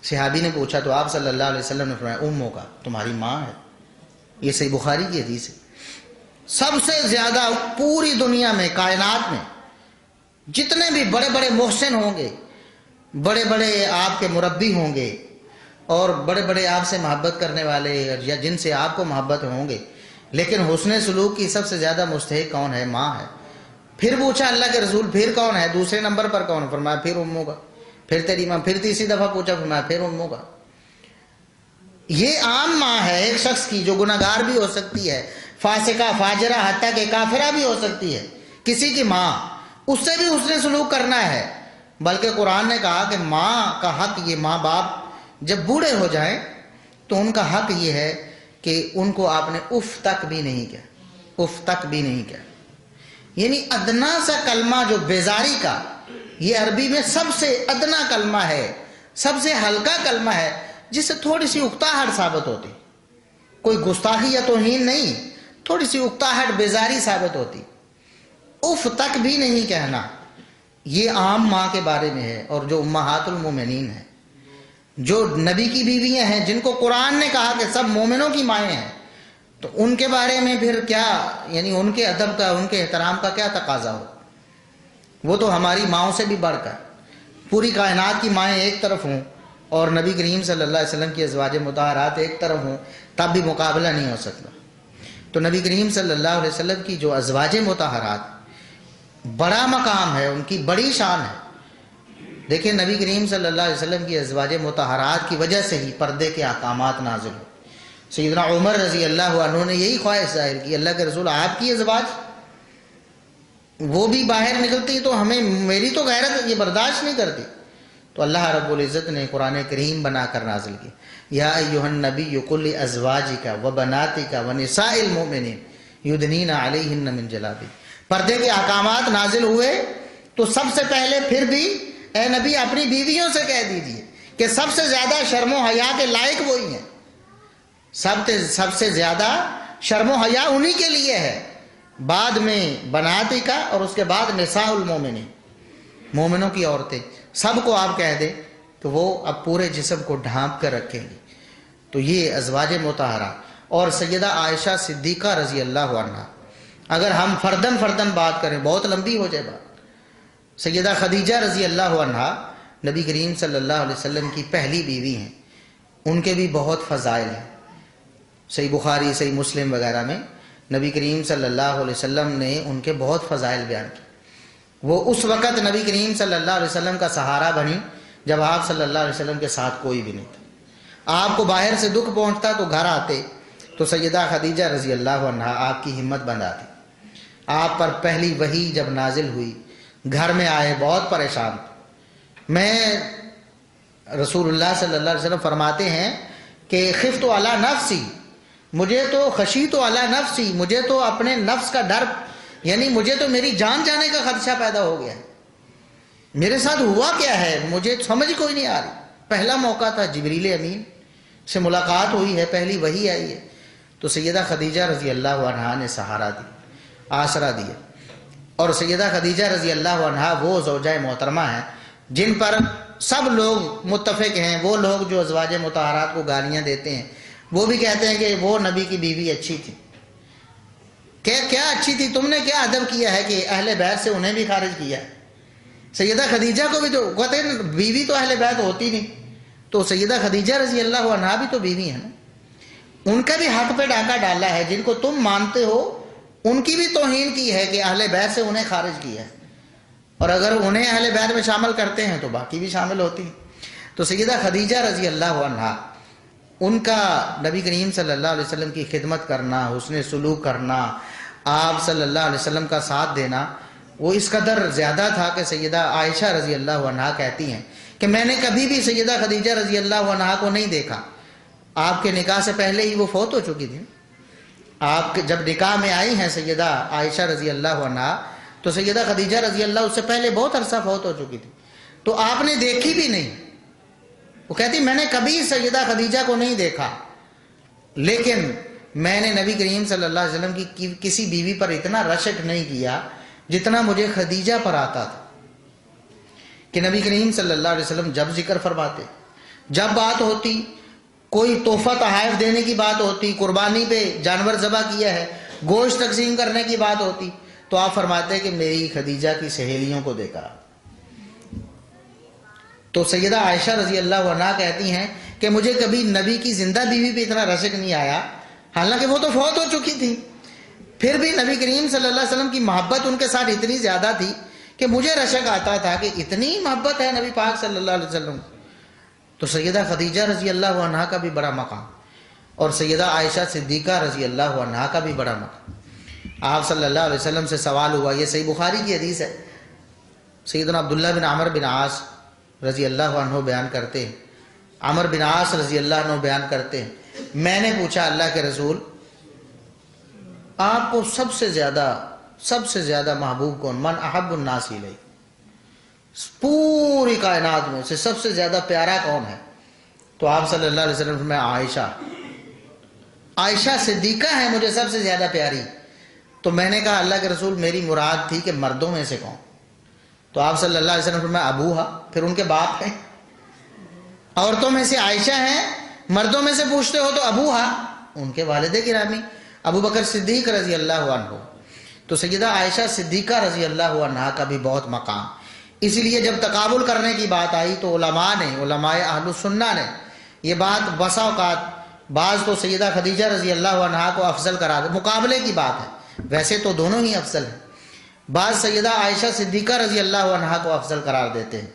صحابی نے پوچھا تو آپ صلی اللہ علیہ وسلم نے فرمایا اموں کا، تمہاری ماں ہے. یہ صحیح بخاری کی حدیث ہے. سب سے زیادہ پوری دنیا میں کائنات میں جتنے بھی بڑے بڑے محسن ہوں گے، بڑے بڑے آپ کے مربی ہوں گے اور بڑے بڑے آپ سے محبت کرنے والے یا جن سے آپ کو محبت ہوں گے، لیکن حسن سلوک کی سب سے زیادہ مستحق کون ہے؟ ماں ہے. پھر پوچھا اللہ کے رسول پھر کون ہے؟ دوسرے نمبر پر کون؟ فرمایا پھر اموں کا، پھر تیری ماں. پھر تیسری دفعہ پوچھا، فرمایا پھر اموں کا. یہ عام ماں ہے ایک شخص کی جو گناہگار بھی ہو سکتی ہے، فاسقہ فاجرہ حتیٰ کہ کافرہ بھی ہو سکتی ہے، کسی کی ماں، اس سے بھی حسن سلوک کرنا ہے. بلکہ قرآن نے کہا کہ ماں کا حق، یہ ماں باپ جب بوڑھے ہو جائیں تو ان کا حق یہ ہے کہ ان کو آپ نے اف تک بھی نہیں کیا، اف تک بھی نہیں کیا. یعنی ادنا سا کلمہ جو بیزاری کا، یہ عربی میں سب سے ادنا کلمہ ہے، سب سے ہلکا کلمہ ہے جس سے تھوڑی سی اکتاہٹ ثابت ہوتی، کوئی گستاخی یا توہین نہیں، تھوڑی سی اکتاہٹ بیزاری ثابت ہوتی. اف تک بھی نہیں کہنا، یہ عام ماں کے بارے میں ہے. اور جو امہات المومنین ہیں، جو نبی کی بیویاں ہیں جن کو قرآن نے کہا کہ سب مومنوں کی مائیں ہیں، تو ان کے بارے میں پھر کیا، یعنی ان کے ادب کا، ان کے احترام کا کیا تقاضا ہو. وہ تو ہماری ماؤں سے بھی بڑھ کر پوری کائنات کی مائیں ایک طرف ہوں اور نبی کریم صلی اللہ علیہ وسلم کی ازواج مطہرات ایک طرف ہوں، تب بھی مقابلہ نہیں ہو سکتا. تو نبی کریم صلی اللہ علیہ وسلم کی جو ازواج مطہرات، بڑا مقام ہے، ان کی بڑی شان ہے. دیکھیں نبی کریم صلی اللہ علیہ وسلم کی ازواج مطہرات کی وجہ سے ہی پردے کے احکامات نازل ہوئے۔ سیدنا عمر رضی اللہ عنہ نے یہی خواہش ظاہر کی، اللہ کے رسول آپ کی ازواج وہ بھی باہر نکلتی تو ہمیں، میری تو غیرت یہ برداشت نہیں کرتی۔ تو اللہ رب العزت نے قرآن کریم بنا کر نازل کی، یا ایھا النبی قل لازواجک وبناتک ونساء المؤمنین یدنین علیہن من جلابیب۔ پردے کے احکامات نازل ہوئے تو سب سے پہلے پھر بھی اے نبی اپنی بیویوں سے کہہ دیجئے کہ سب سے زیادہ شرم و حیا کے لائق وہی ہیں، سب سے زیادہ شرم و حیا انہی کے لیے ہے، بعد میں بناتی کا، اور اس کے بعد نساء المومنین، مومنوں کی عورتیں، سب کو آپ کہہ دیں تو وہ اب پورے جسم کو ڈھانپ کر رکھیں گی۔ تو یہ ازواج مطہرہ اور سیدہ عائشہ صدیقہ رضی اللہ عنہا، اگر ہم فردن بات کریں بہت لمبی ہو جائے بات۔ سیدہ خدیجہ رضی اللہ عنہا نبی کریم صلی اللہ علیہ وسلم کی پہلی بیوی ہیں، ان کے بھی بہت فضائل ہیں۔ صحیح بخاری، صحیح مسلم وغیرہ میں نبی کریم صلی اللہ علیہ وسلم نے ان کے بہت فضائل بیان کیے۔ وہ اس وقت نبی کریم صلی اللہ علیہ وسلم کا سہارا بنی جب آپ صلی اللہ علیہ وسلم کے ساتھ کوئی بھی نہیں تھا۔ آپ کو باہر سے دکھ پہنچتا تو گھر آتے تو سیدہ خدیجہ رضی اللہ عنہا آپ کی ہمت بندھاتی۔ آپ پر پہلی وحی جب نازل ہوئی، گھر میں آئے بہت پریشان، میں رسول اللہ صلی اللہ علیہ وسلم فرماتے ہیں کہ خفت علی نفسی، مجھے تو خشیت علی نفسی، مجھے تو اپنے نفس کا ڈر، یعنی مجھے تو میری جان جانے کا خدشہ پیدا ہو گیا ہے، میرے ساتھ ہوا کیا ہے مجھے سمجھ کوئی نہیں آ رہی۔ پہلا موقع تھا جبریل امین سے ملاقات ہوئی ہے، پہلی وحی آئی ہے، تو سیدہ خدیجہ رضی اللہ عنہا نے سہارا دی، آسرا دیا۔ اور سیدہ خدیجہ رضی اللہ عنہا وہ زوجہ محترمہ ہیں جن پر سب لوگ متفق ہیں، وہ لوگ جو ازواج مطہرات کو گالیاں دیتے ہیں وہ بھی کہتے ہیں کہ وہ نبی کی بیوی اچھی تھی۔ کیا اچھی تھی؟ تم نے کیا ادب کیا ہے کہ اہل بیت سے انہیں بھی خارج کیا ہے؟ سیدہ خدیجہ کو بھی تو کہتے ہیں بیوی تو اہل بیت ہوتی نہیں، تو سیدہ خدیجہ رضی اللہ عنہا بھی تو بیوی ہیں نا، ان کا بھی حق پہ ڈاکہ ڈالا ہے، جن کو تم مانتے ہو ان کی بھی توہین کی ہے کہ اہل بیت سے انہیں خارج کیا ہے، اور اگر انہیں اہل بیت میں شامل کرتے ہیں تو باقی بھی شامل ہوتی ہیں۔ تو سیدہ خدیجہ رضی اللہ عنہا، ان کا نبی کریم صلی اللہ علیہ وسلم کی خدمت کرنا، حسن سلوک کرنا، آپ صلی اللہ علیہ وسلم کا ساتھ دینا، وہ اس قدر زیادہ تھا کہ سیدہ عائشہ رضی اللہ عنہا کہتی ہیں کہ میں نے کبھی بھی سیدہ خدیجہ رضی اللہ عنہا کو نہیں دیکھا، آپ کے نکاح سے پہلے ہی وہ فوت ہو چکی تھی۔ آپ جب نکاح میں آئی ہیں سیدہ عائشہ رضی اللہ عنہا تو سیدہ خدیجہ رضی اللہ اس سے پہلے بہت عرصہ فوت ہو چکی تھی، تو آپ نے دیکھی بھی نہیں۔ وہ کہتی میں نے کبھی سیدہ خدیجہ کو نہیں دیکھا، لیکن میں نے نبی کریم صلی اللہ علیہ وسلم کی کسی بیوی پر اتنا رشک نہیں کیا جتنا مجھے خدیجہ پر آتا تھا، کہ نبی کریم صلی اللہ علیہ وسلم جب ذکر فرماتے، جب بات ہوتی، کوئی تحفہ تحائف دینے کی بات ہوتی، قربانی پہ جانور ذبح کیا ہے، گوشت تقسیم کرنے کی بات ہوتی، تو آپ فرماتے کہ میری خدیجہ کی سہیلیوں کو دیکھا۔ تو سیدہ عائشہ رضی اللہ عنہا کہتی ہیں کہ مجھے کبھی نبی کی زندہ بیوی پہ اتنا رشک نہیں آیا، حالانکہ وہ تو فوت ہو چکی تھی، پھر بھی نبی کریم صلی اللہ علیہ وسلم کی محبت ان کے ساتھ اتنی زیادہ تھی کہ مجھے رشک آتا تھا کہ اتنی محبت ہے نبی پاک صلی اللہ علیہ وسلم۔ تو سیدہ خدیجہ رضی اللہ عنہا کا بھی بڑا مقام، اور سیدہ عائشہ صدیقہ رضی اللہ عنہا کا بھی بڑا مقام۔ آپ صلی اللہ علیہ وسلم سے سوال ہوا، یہ صحیح بخاری کی حدیث ہے، سیدنا عبداللہ بن عمر بن عاص رضی اللہ عنہ بیان کرتے ہیں، عمر بن عاص رضی اللہ عنہ بیان کرتے ہیں، میں نے پوچھا اللہ کے رسول آپ کو سب سے زیادہ محبوب کون؟ من احب الناس الیہ، پوری کائنات میں سے سب سے زیادہ پیارا کون ہے؟ تو آپ صلی اللہ علیہ وسلم میں عائشہ صدیقہ ہے مجھے سب سے زیادہ پیاری۔ تو میں نے کہا اللہ کے رسول میری مراد تھی کہ مردوں میں سے کون؟ تو آپ صلی اللہ علیہ وسلم میں ابوہا، پھر ان کے باپ ہیں، عورتوں میں سے عائشہ ہیں، مردوں میں سے پوچھتے ہو تو ابوہا، ان کے والد گرامی ابو بکر صدیق رضی اللہ عنہ۔ تو سیدہ عائشہ صدیقہ رضی اللہ عنہا کا بھی بہت مقام، اسی لیے جب تقابل کرنے کی بات آئی تو علماء اہل السنہ نے یہ بات بسا اوقات، بعض تو سیدہ خدیجہ رضی اللہ عنہا کو افضل قرار دے، مقابلے کی بات ہے، ویسے تو دونوں ہی افضل ہیں، بعض سیدہ عائشہ صدیقہ رضی اللہ عنہا کو افضل قرار دیتے ہیں،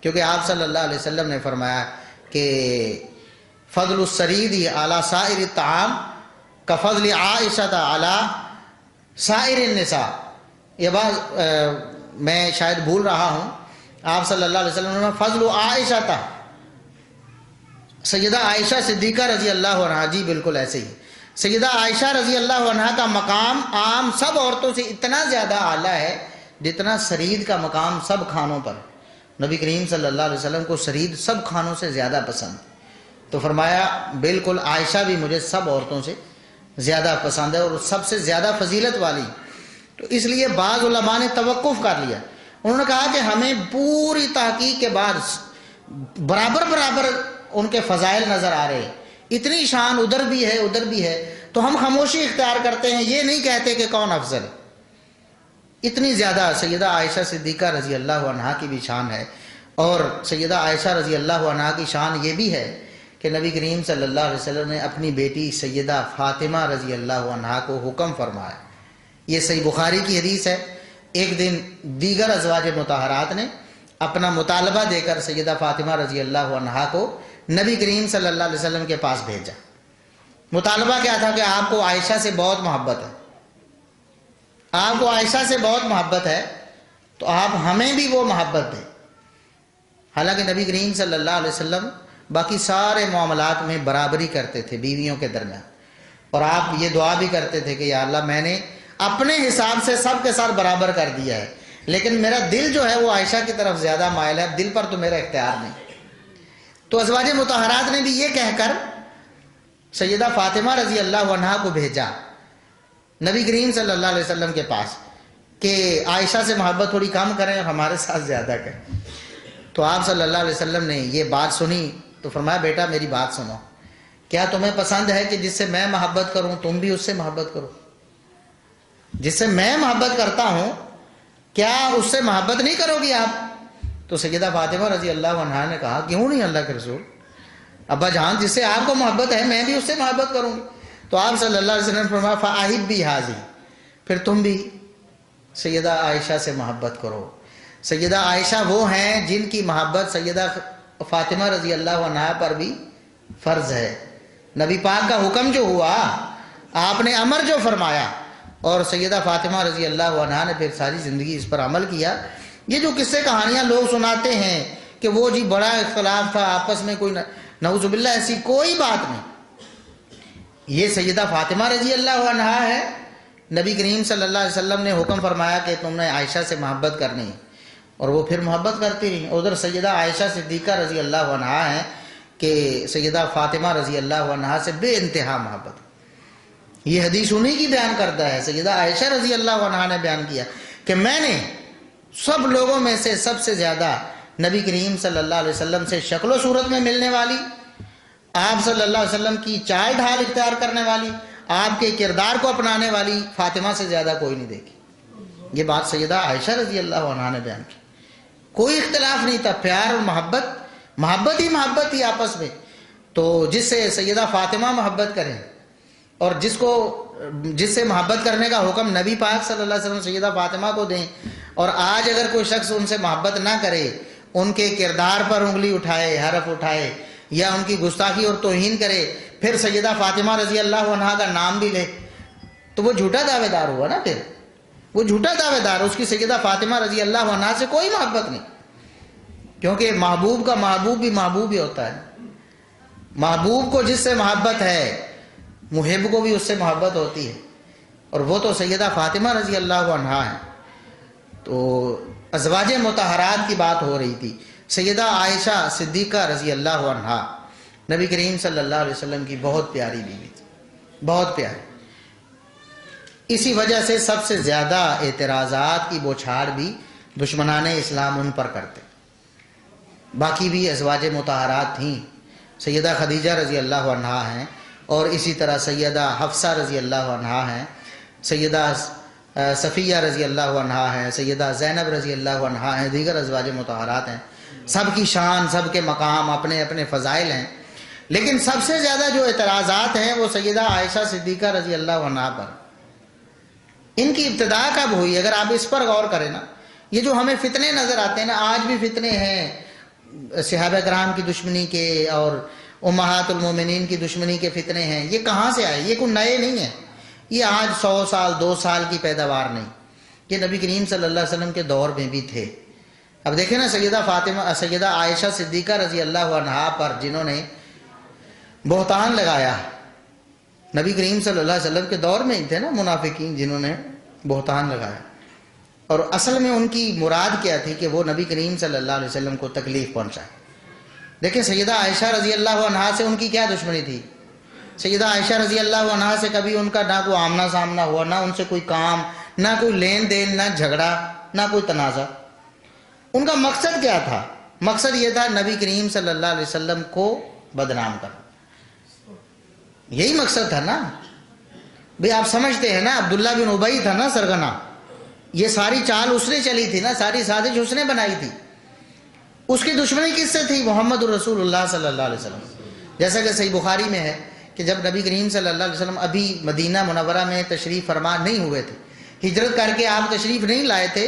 کیونکہ آپ صلی اللہ علیہ وسلم نے فرمایا کہ فضل السرید علی سائر الطعام کفضل عائشہ علی سائر النساء. یہ بات میں شاید بھول رہا ہوں. آپ صلی اللہ علیہ وسلم نے فضل عائشہ تھا، سیدہ عائشہ صدیقہ رضی اللہ عنہا، جی بالکل ایسے ہی سیدہ عائشہ رضی اللہ عنہا کا مقام عام سب عورتوں سے اتنا زیادہ اعلیٰ ہے جتنا سرید کا مقام سب کھانوں پر. نبی کریم صلی اللہ علیہ وسلم کو سرید سب کھانوں سے زیادہ پسند، تو فرمایا بالکل عائشہ بھی مجھے سب عورتوں سے زیادہ پسند ہے اور سب سے زیادہ فضیلت والی. تو اس لیے بعض علماء نے توقف کر لیا. انہوں نے کہا کہ ہمیں پوری تحقیق کے بعد برابر برابر ان کے فضائل نظر آ رہے ہیں، اتنی شان ادھر بھی ہے ادھر بھی ہے، تو ہم خاموشی اختیار کرتے ہیں، یہ نہیں کہتے کہ کون افضل ہے. اتنی زیادہ سیدہ عائشہ صدیقہ رضی اللہ عنہا کی بھی شان ہے. اور سیدہ عائشہ رضی اللہ عنہا کی شان یہ بھی ہے کہ نبی کریم صلی اللہ علیہ وسلم نے اپنی بیٹی سیدہ فاطمہ رضی اللہ عنہا کو حکم فرمایا. یہ صحیح بخاری کی حدیث ہے. ایک دن دیگر ازواج مطہرات نے اپنا مطالبہ دے کر سیدہ فاطمہ رضی اللہ عنہا کو نبی کریم صلی اللہ علیہ وسلم کے پاس بھیجا. مطالبہ کیا تھا کہ آپ کو عائشہ سے بہت محبت ہے، آپ کو عائشہ سے بہت محبت ہے، تو آپ ہمیں بھی وہ محبت دیں. حالانکہ نبی کریم صلی اللہ علیہ وسلم باقی سارے معاملات میں برابری کرتے تھے بیویوں کے درمیان، اور آپ یہ دعا بھی کرتے تھے کہ یا اللہ میں نے اپنے حساب سے سب کے ساتھ برابر کر دیا ہے، لیکن میرا دل جو ہے وہ عائشہ کی طرف زیادہ مائل ہے، دل پر تو میرا اختیار نہیں. تو ازواج مطہرات نے بھی یہ کہہ کر سیدہ فاطمہ رضی اللہ عنہا کو بھیجا نبی کریم صلی اللہ علیہ وسلم کے پاس کہ عائشہ سے محبت تھوڑی کم کریں اور ہمارے ساتھ زیادہ کریں. تو آپ صلی اللہ علیہ وسلم نے یہ بات سنی تو فرمایا بیٹا میری بات سنو، کیا تمہیں پسند ہے کہ جس سے میں محبت کروں تم بھی اس سے محبت کرو؟ جس سے میں محبت کرتا ہوں کیا اس سے محبت نہیں کرو گی آپ؟ تو سیدہ فاطمہ رضی اللہ عنہا نے کہا کیوں نہیں اللہ کے رسول، ابا جان جس سے آپ کو محبت ہے میں بھی اس سے محبت کروں گی. تو آپ صلی اللہ علیہ وسلم نے فرمایا فَأَحِبِّي هَذِهِ، پھر تم بھی سیدہ عائشہ سے محبت کرو. سیدہ عائشہ وہ ہیں جن کی محبت سیدہ فاطمہ رضی اللہ عنہا پر بھی فرض ہے. نبی پاک کا حکم جو ہوا، آپ نے امر جو فرمایا، اور سیدہ فاطمہ رضی اللہ عنہا نے پھر ساری زندگی اس پر عمل کیا. یہ جو قصے کہانیاں لوگ سناتے ہیں کہ وہ جی بڑا اختلاف تھا آپس میں، کوئی نعوذ باللہ ایسی کوئی بات نہیں. یہ سیدہ فاطمہ رضی اللہ عنہا ہے، نبی کریم صلی اللہ علیہ وسلم نے حکم فرمایا کہ تم نے عائشہ سے محبت کرنی، اور وہ پھر محبت کرتی رہی. ادھر سیدہ عائشہ صدیقہ رضی اللہ عنہا ہے کہ سیدہ فاطمہ رضی اللہ عنہا سے بے انتہا محبت. یہ حدیث انہی کی بیان کرتا ہے. سیدہ عائشہ رضی اللہ عنہا نے بیان کیا کہ میں نے سب لوگوں میں سے سب سے زیادہ نبی کریم صلی اللہ علیہ وسلم سے شکل و صورت میں ملنے والی، آپ صلی اللہ علیہ وسلم کی چال ڈھال اختیار کرنے والی، آپ کے کردار کو اپنانے والی فاطمہ سے زیادہ کوئی نہیں دیکھی. یہ بات سیدہ عائشہ رضی اللہ عنہا نے بیان کی. کوئی اختلاف نہیں تھا، پیار اور محبت ہی محبت تھی آپس میں. تو جس سے سیدہ فاطمہ محبت کریں اور جس سے محبت کرنے کا حکم نبی پاک صلی اللہ علیہ وسلم سیدہ فاطمہ کو دیں، اور آج اگر کوئی شخص ان سے محبت نہ کرے، ان کے کردار پر انگلی اٹھائے، حرف اٹھائے، یا ان کی گستاخی اور توہین کرے، پھر سیدہ فاطمہ رضی اللہ عنہا کا نام بھی لے، تو وہ جھوٹا دعوے دار ہوا نا. پھر وہ جھوٹا دعوے دار، اس کی سیدہ فاطمہ رضی اللہ عنہا سے کوئی محبت نہیں. کیونکہ محبوب کا محبوب بھی محبوب ہی ہوتا ہے. محبوب کو جس سے محبت ہے محب کو بھی اس سے محبت ہوتی ہے، اور وہ تو سیدہ فاطمہ رضی اللہ عنہا ہے. تو ازواج مطہرات کی بات ہو رہی تھی. سیدہ عائشہ صدیقہ رضی اللہ عنہا نبی کریم صلی اللہ علیہ وسلم کی بہت پیاری بیوی تھی، بہت پیاری. اسی وجہ سے سب سے زیادہ اعتراضات کی بوچھاڑ بھی دشمنان اسلام ان پر کرتے. باقی بھی ازواج مطہرات تھیں. سیدہ خدیجہ رضی اللہ عنہا ہیں، اور اسی طرح سیدہ حفصہ رضی اللہ عنہا ہیں، سیدہ صفیہ رضی اللہ عنہا ہیں، سیدہ زینب رضی اللہ عنہا ہیں، دیگر ازواج مطہرات ہیں. سب کی شان، سب کے مقام، اپنے اپنے فضائل ہیں. لیکن سب سے زیادہ جو اعتراضات ہیں وہ سیدہ عائشہ صدیقہ رضی اللہ عنہا پر. ان کی ابتدا کب ہوئی؟ اگر آپ اس پر غور کریں نا، یہ جو ہمیں فتنے نظر آتے ہیں نا، آج بھی فتنے ہیں، صحابہ کرام کی دشمنی کے اور امہات المومنین کی دشمنی کے فتنے ہیں، یہ کہاں سے آئے؟ یہ کوئی نئے نہیں ہیں، یہ آج 100 سال 2 سال کی پیداوار نہیں، یہ نبی کریم صلی اللہ علیہ وسلم کے دور میں بھی تھے۔ اب دیکھیں نا، سیدہ عائشہ صدیقہ رضی اللہ عنہا پر جنہوں نے بہتان لگایا، نبی کریم صلی اللہ علیہ وسلم کے دور میں ہی تھے نا منافقین جنہوں نے بہتان لگایا، اور اصل میں ان کی مراد کیا تھی کہ وہ نبی کریم صلی اللہ علیہ وسلم کو تکلیف پہنچائے۔ دیکھیں سیدہ عائشہ رضی اللہ عنہا سے ان کی کیا دشمنی تھی؟ سیدہ عائشہ رضی اللہ عنہا سے کبھی ان کا نہ کوئی آمنا سامنا ہوا، نہ ان سے کوئی کام، نہ کوئی لین دین، نہ جھگڑا، نہ کوئی تنازع۔ ان کا مقصد کیا تھا؟ مقصد یہ تھا نبی کریم صلی اللہ علیہ وسلم کو بدنام کرنا، یہی مقصد تھا نا۔ بھئی آپ سمجھتے ہیں نا، عبداللہ بن ابی تھا نا سرغنہ، یہ ساری چال اس نے چلی تھی نا، ساری سازش اس نے بنائی تھی۔ اس کی دشمنی کس سے تھی؟ محمد الرسول اللہ صلی اللہ علیہ وسلم۔ جیسا کہ صحیح بخاری میں ہے کہ جب نبی کریم صلی اللہ علیہ وسلم ابھی مدینہ منورہ میں تشریف فرما نہیں ہوئے تھے، ہجرت کر کے آپ تشریف نہیں لائے تھے،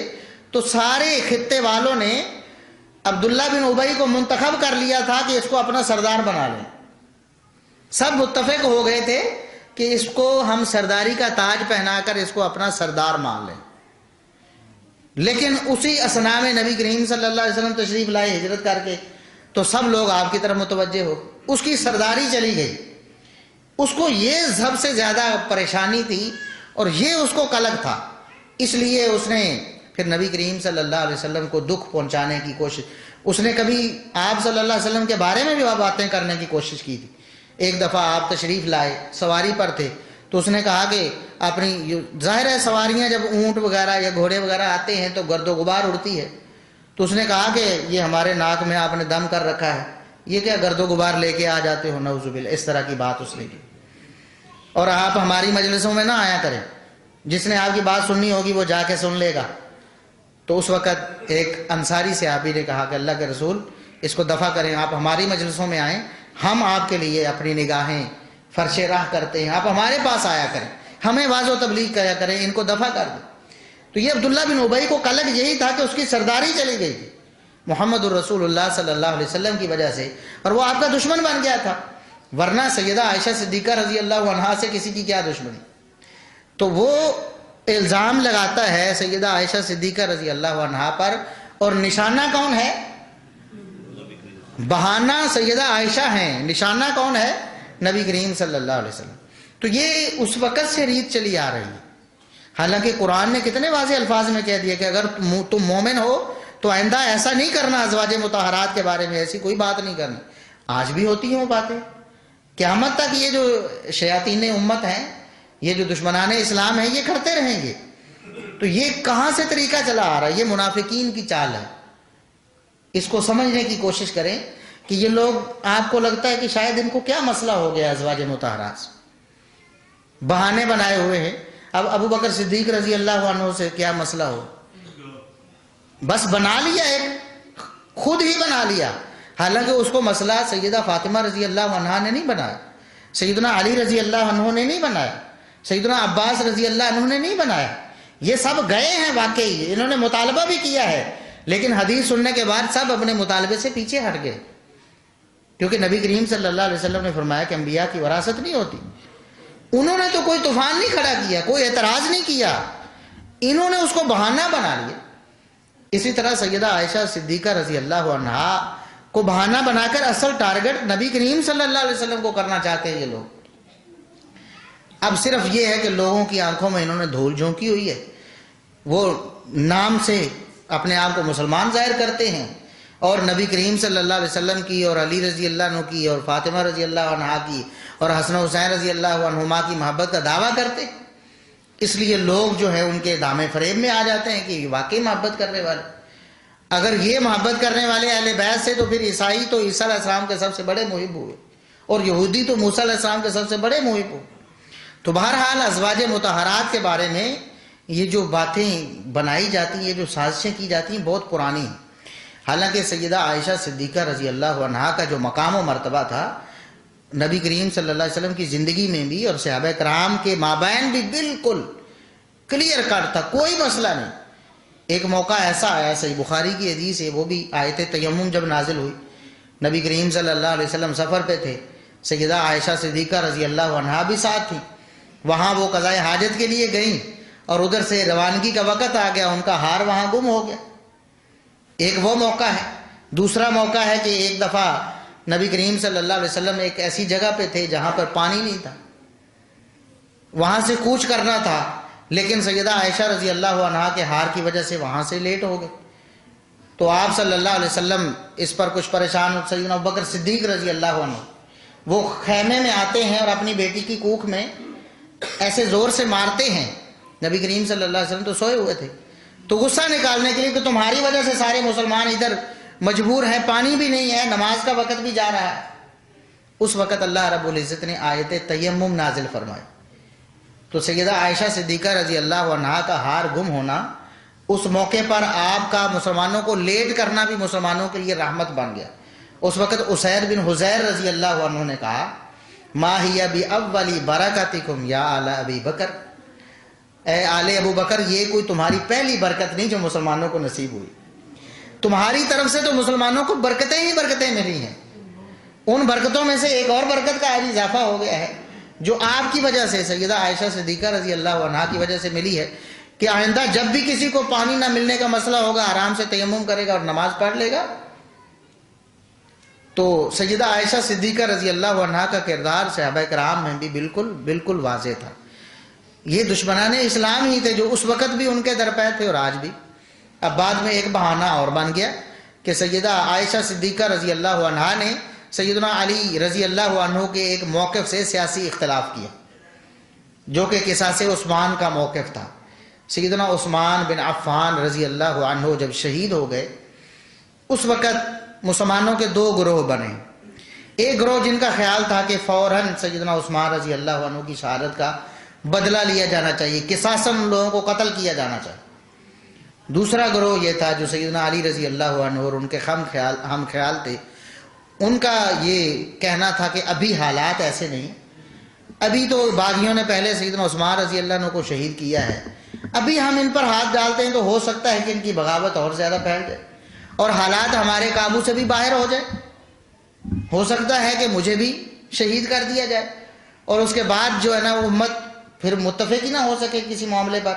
تو سارے خطے والوں نے عبداللہ بن ابی کو منتخب کر لیا تھا کہ اس کو اپنا سردار بنا لیں۔ سب متفق ہو گئے تھے کہ اس کو ہم سرداری کا تاج پہنا کر اس کو اپنا سردار مان لیں۔ لیکن اسی اثناء میں نبی کریم صلی اللہ علیہ وسلم تشریف لائے ہجرت کر کے، تو سب لوگ آپ کی طرف متوجہ ہو، اس کی سرداری چلی گئی۔ اس کو یہ سب سے زیادہ پریشانی تھی اور یہ اس کو قلق تھا، اس لیے اس نے پھر نبی کریم صلی اللہ علیہ وسلم کو دکھ پہنچانے کی کوشش، اس نے کبھی آپ صلی اللہ علیہ وسلم کے بارے میں بھی باتیں کرنے کی کوشش کی تھی۔ ایک دفعہ آپ تشریف لائے، سواری پر تھے، تو اس نے کہا کہ اپنی، ظاہر ہے سواریاں جب اونٹ وغیرہ یا گھوڑے وغیرہ آتے ہیں تو گرد و غبار اڑتی ہے، تو اس نے کہا کہ یہ ہمارے ناک میں آپ نے دم کر رکھا ہے، یہ کیا گرد و غبار لے کے آ جاتے ہو، نعوذ باللہ، اس طرح کی بات اس نے کی۔ اور آپ ہماری مجلسوں میں نہ آیا کریں، جس نے آپ کی بات سننی ہوگی وہ جا کے سن لے گا۔ تو اس وقت ایک انصاری صحابی نے کہا کہ اللہ کے رسول اس کو دفع کریں، آپ ہماری مجلسوں میں آئیں، ہم آپ کے لیے اپنی نگاہیں فرش راہ کرتے ہیں، آپ ہمارے پاس آیا کریں، ہمیں واضح و تبلیغ کیا کریں، ان کو دفع کر دیں۔ تو یہ عبداللہ بن ابی کو قلق یہی تھا کہ اس کی سرداری چلی گئی تھی محمد الرسول اللہ صلی اللہ علیہ وسلم کی وجہ سے، اور وہ آپ کا دشمن بن گیا تھا۔ ورنہ سیدہ عائشہ صدیقہ رضی اللہ عنہا سے کسی کی کیا دشمنی؟ تو وہ الزام لگاتا ہے سیدہ عائشہ صدیقہ رضی اللہ عنہا پر، اور نشانہ کون ہے؟ بہانہ سیدہ عائشہ ہیں، نشانہ کون ہے؟ نبی کریم صلی اللہ علیہ وسلم۔ تو یہ اس وقت سے ریت چلی آ رہی ہے، حالانکہ قرآن نے کتنے واضح الفاظ میں کہہ دیا کہ اگر تم مومن ہو تو آئندہ ایسا نہیں کرنا، ازواج مطہرات کے بارے میں ایسی کوئی بات نہیں کرنی۔ آج بھی ہوتی ہیں وہ باتیں، قیامت تک یہ جو شیاطین امت ہیں، یہ جو دشمنان اسلام ہیں، یہ کرتے رہیں گے۔ تو یہ کہاں سے طریقہ چلا آ رہا ہے؟ یہ منافقین کی چال ہے۔ اس کو سمجھنے کی کوشش کریں کہ یہ لوگ، آپ کو لگتا ہے کہ شاید ان کو کیا مسئلہ ہو گیا ازواج مطہرات سے، بہانے بنائے ہوئے ہیں۔ اب ابو بکر صدیق رضی اللہ عنہ سے کیا مسئلہ ہو؟ بس بنا لیا، ایک خود ہی بنا لیا، حالانکہ اس کو مسئلہ سیدہ فاطمہ رضی اللہ عنہا نے نہیں بنایا، سیدنا علی رضی اللہ عنہ نے نہیں بنایا، سیدنا عباس رضی اللہ عنہ نے نہیں بنایا۔ یہ سب گئے ہیں واقعی، انہوں نے مطالبہ بھی کیا ہے، لیکن حدیث سننے کے بعد سب اپنے مطالبے سے پیچھے ہٹ گئے، کیونکہ نبی کریم صلی اللہ علیہ وسلم نے فرمایا کہ انبیاء کی وراثت نہیں ہوتی۔ انہوں نے تو کوئی طوفان نہیں کھڑا کیا، کوئی اعتراض نہیں کیا، انہوں نے اس کو بہانہ بنا لیا۔ اسی طرح سیدہ عائشہ صدیقہ رضی اللہ عنہا کو بہانہ بنا کر اصل ٹارگٹ نبی کریم صلی اللہ علیہ وسلم کو کرنا چاہتے ہیں یہ لوگ۔ اب صرف یہ ہے کہ لوگوں کی آنکھوں میں انہوں نے دھول جھونکی ہوئی ہے، وہ نام سے اپنے آپ کو مسلمان ظاہر کرتے ہیں، اور نبی کریم صلی اللہ علیہ وسلم کی اور علی رضی اللہ عنہ کی اور فاطمہ رضی اللہ عنہا کی اور حسن و حسین رضی اللہ عنہما کی محبت کا دعویٰ کرتے ہیں۔ اس لیے لوگ جو ہے ان کے دامے فریب میں آ جاتے ہیں کہ یہ واقعی محبت کرنے والے۔ اگر یہ محبت کرنے والے اہل بیت سے، تو پھر عیسائی تو عیسیٰ علیہ السلام کے سب سے بڑے محب ہوئے، اور یہودی تو موسیٰ علیہ السلام کے سب سے بڑے محب ہوئے۔ تو بہرحال ازواج مطہرات کے بارے میں یہ جو باتیں بنائی جاتی ہیں، یہ جو سازشیں کی جاتی ہیں، بہت پرانی ہیں۔ حالانکہ سیدہ عائشہ صدیقہ رضی اللہ عنہا کا جو مقام و مرتبہ تھا نبی کریم صلی اللہ علیہ وسلم کی زندگی میں بھی اور صحابہ کرام کے مابین بھی بالکل کلیئر کٹ تھا، کوئی مسئلہ نہیں۔ ایک موقع ایسا آیا، صحیح بخاری کی حدیث ہے، وہ بھی آیت تیمم جب نازل ہوئی، نبی کریم صلی اللہ علیہ وسلم سفر پہ تھے، سیدہ عائشہ صدیقہ رضی اللہ عنہا بھی ساتھ تھیں، وہاں وہ قضاء حاجت کے لیے گئیں اور ادھر سے روانگی کا وقت آ گیا، ان کا ہار وہاں گم ہو گیا۔ ایک وہ موقع ہے۔ دوسرا موقع ہے کہ ایک دفعہ نبی کریم صلی اللہ علیہ وسلم ایک ایسی جگہ پہ تھے جہاں پر پانی نہیں تھا، وہاں سے کوچ کرنا تھا، لیکن سیدہ عائشہ رضی اللہ عنہا کے ہار کی وجہ سے وہاں سے لیٹ ہو گئے، تو آپ صلی اللہ علیہ وسلم اس پر کچھ پریشان، سیدنا ابوبکر صدیق رضی اللہ عنہ وہ خیمے میں آتے ہیں اور اپنی بیٹی کی کوکھ میں ایسے زور سے مارتے ہیں، نبی کریم صلی اللہ علیہ وسلم تو سوئے ہوئے تھے، تو غصہ نکالنے کے لیے کہ تمہاری وجہ سے سارے مسلمان ادھر مجبور ہیں، پانی بھی نہیں ہے، نماز کا وقت بھی جا رہا ہے۔ اس وقت اللہ رب العزت نے آیت تیمم نازل فرمائی، تو سیدہ عائشہ صدیقہ رضی اللہ عنہا کا ہار گم ہونا، اس موقع پر آپ کا مسلمانوں کو لیٹ کرنا بھی مسلمانوں کے لیے رحمت بن گیا۔ اس وقت اسید بن حضیر رضی اللہ عنہ نے کہا، ما ہی بأولی برکاتکم یا آل ابی بکر، اے آل ابو بکر، یہ کوئی تمہاری پہلی برکت نہیں جو مسلمانوں کو نصیب ہوئی، تمہاری طرف سے تو مسلمانوں کو برکتیں ہی برکتیں ملی ہیں، ان برکتوں میں سے ایک اور برکت کا آج اضافہ ہو گیا ہے جو آپ کی وجہ سے، سیدہ عائشہ صدیقہ رضی اللہ عنہا کی وجہ سے ملی ہے، کہ آئندہ جب بھی کسی کو پانی نہ ملنے کا مسئلہ ہوگا آرام سے تیمم کرے گا اور نماز پڑھ لے گا۔ تو سیدہ عائشہ صدیقہ رضی اللہ عنہا کا کردار صحابہ کرام میں بھی بالکل واضح تھا۔ یہ دشمنان اسلام ہی تھے جو اس وقت بھی ان کے درپے تھے اور آج بھی۔ اب بعد میں ایک بہانہ اور بن گیا کہ سیدہ عائشہ صدیقہ رضی اللہ عنہا نے سیدنا علی رضی اللہ عنہ کے ایک موقف سے سیاسی اختلاف کیا، جو کہ قصاص عثمان کا موقف تھا۔ سیدنا عثمان بن عفان رضی اللہ عنہ جب شہید ہو گئے، اس وقت مسلمانوں کے دو گروہ بنے، ایک گروہ جن کا خیال تھا کہ فوراً سیدنا عثمان رضی اللہ عنہ کی شہادت کا بدلہ لیا جانا چاہیے، قصاصاً لوگوں کو قتل کیا جانا چاہیے۔ دوسرا گروہ یہ تھا جو سیدنا علی رضی اللہ عنہ اور ان کے ہم خیال تھے، ان کا یہ کہنا تھا کہ ابھی حالات ایسے نہیں، ابھی تو باغیوں نے پہلے سیدنا عثمان رضی اللہ عنہ کو شہید کیا ہے، ابھی ہم ان پر ہاتھ ڈالتے ہیں تو ہو سکتا ہے کہ ان کی بغاوت اور زیادہ پھیل جائے اور حالات ہمارے قابو سے بھی باہر ہو جائے، ہو سکتا ہے کہ مجھے بھی شہید کر دیا جائے اور اس کے بعد جو ہے نا امت پھر متفق ہی نہ ہو سکے کسی معاملے پر،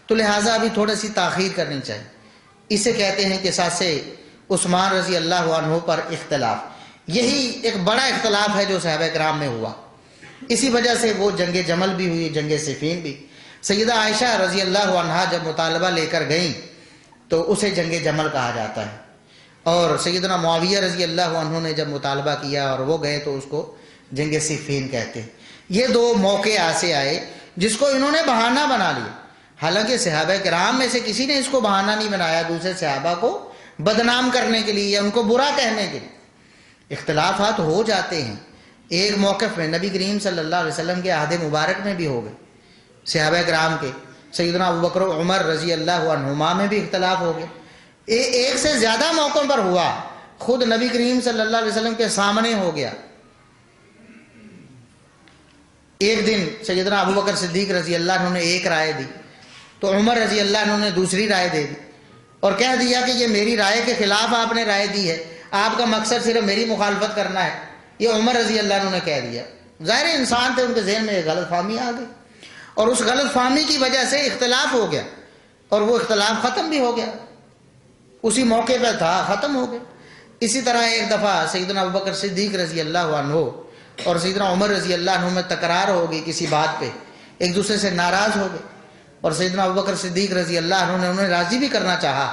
تو لہٰذا ابھی تھوڑی سی تاخیر کرنی چاہیے۔ اسے کہتے ہیں کہ قصاص عثمان رضی اللہ عنہ پر اختلاف، یہی ایک بڑا اختلاف ہے جو صحابہ کرام میں ہوا، اسی وجہ سے وہ جنگ جمل بھی ہوئی، جنگ صفین بھی۔ سیدہ عائشہ رضی اللہ عنہا جب مطالبہ لے کر گئیں تو اسے جنگ جمل کہا جاتا ہے، اور سیدنا معاویہ رضی اللہ عنہ نے جب مطالبہ کیا اور وہ گئے تو اس کو جنگ صفین کہتے ہیں۔ یہ دو موقع ایسے آئے جس کو انہوں نے بہانہ بنا لیا، حالانکہ صحابہ کرام میں سے کسی نے اس کو بہانہ نہیں بنایا دوسرے صحابہ کو بدنام کرنے کے لیے یا ان کو برا کہنے کے لیے۔ اختلافات ہو جاتے ہیں، ایک موقف میں نبی کریم صلی اللہ علیہ وسلم کے عہد مبارک میں بھی ہو گئے، صحابہ کرام کے سیدنا ابوبکر و عمر رضی اللہ عنہما میں بھی اختلاف ہو گئے، ایک سے زیادہ موقعوں پر ہوا، خود نبی کریم صلی اللہ علیہ وسلم کے سامنے ہو گیا۔ ایک دن سیدنا ابوبکر صدیق رضی اللہ عنہ نے ایک رائے دی تو عمر رضی اللہ عنہ نے دوسری رائے دے دی اور کہہ دیا کہ یہ میری رائے کے خلاف آپ نے رائے دی ہے، آپ کا مقصد صرف میری مخالفت کرنا ہے، یہ عمر رضی اللہ عنہ نے کہہ دیا۔ ظاہر انسان تھے، ان کے ذہن میں غلط فہمی آ گئی اور اس غلط فہمی کی وجہ سے اختلاف ہو گیا اور وہ اختلاف ختم بھی ہو گیا، اسی موقع پہ تھا، ختم ہو گیا۔ اسی طرح ایک دفعہ سیدنا ابوبکر صدیق رضی اللہ عنہ اور سیدنا عمر رضی اللہ عنہ میں تکرار ہو گئی کسی بات پہ، ایک دوسرے سے ناراض ہو گئے اور سیدنا ابوبکر صدیق رضی اللہ عنہ نے انہیں راضی بھی کرنا چاہا،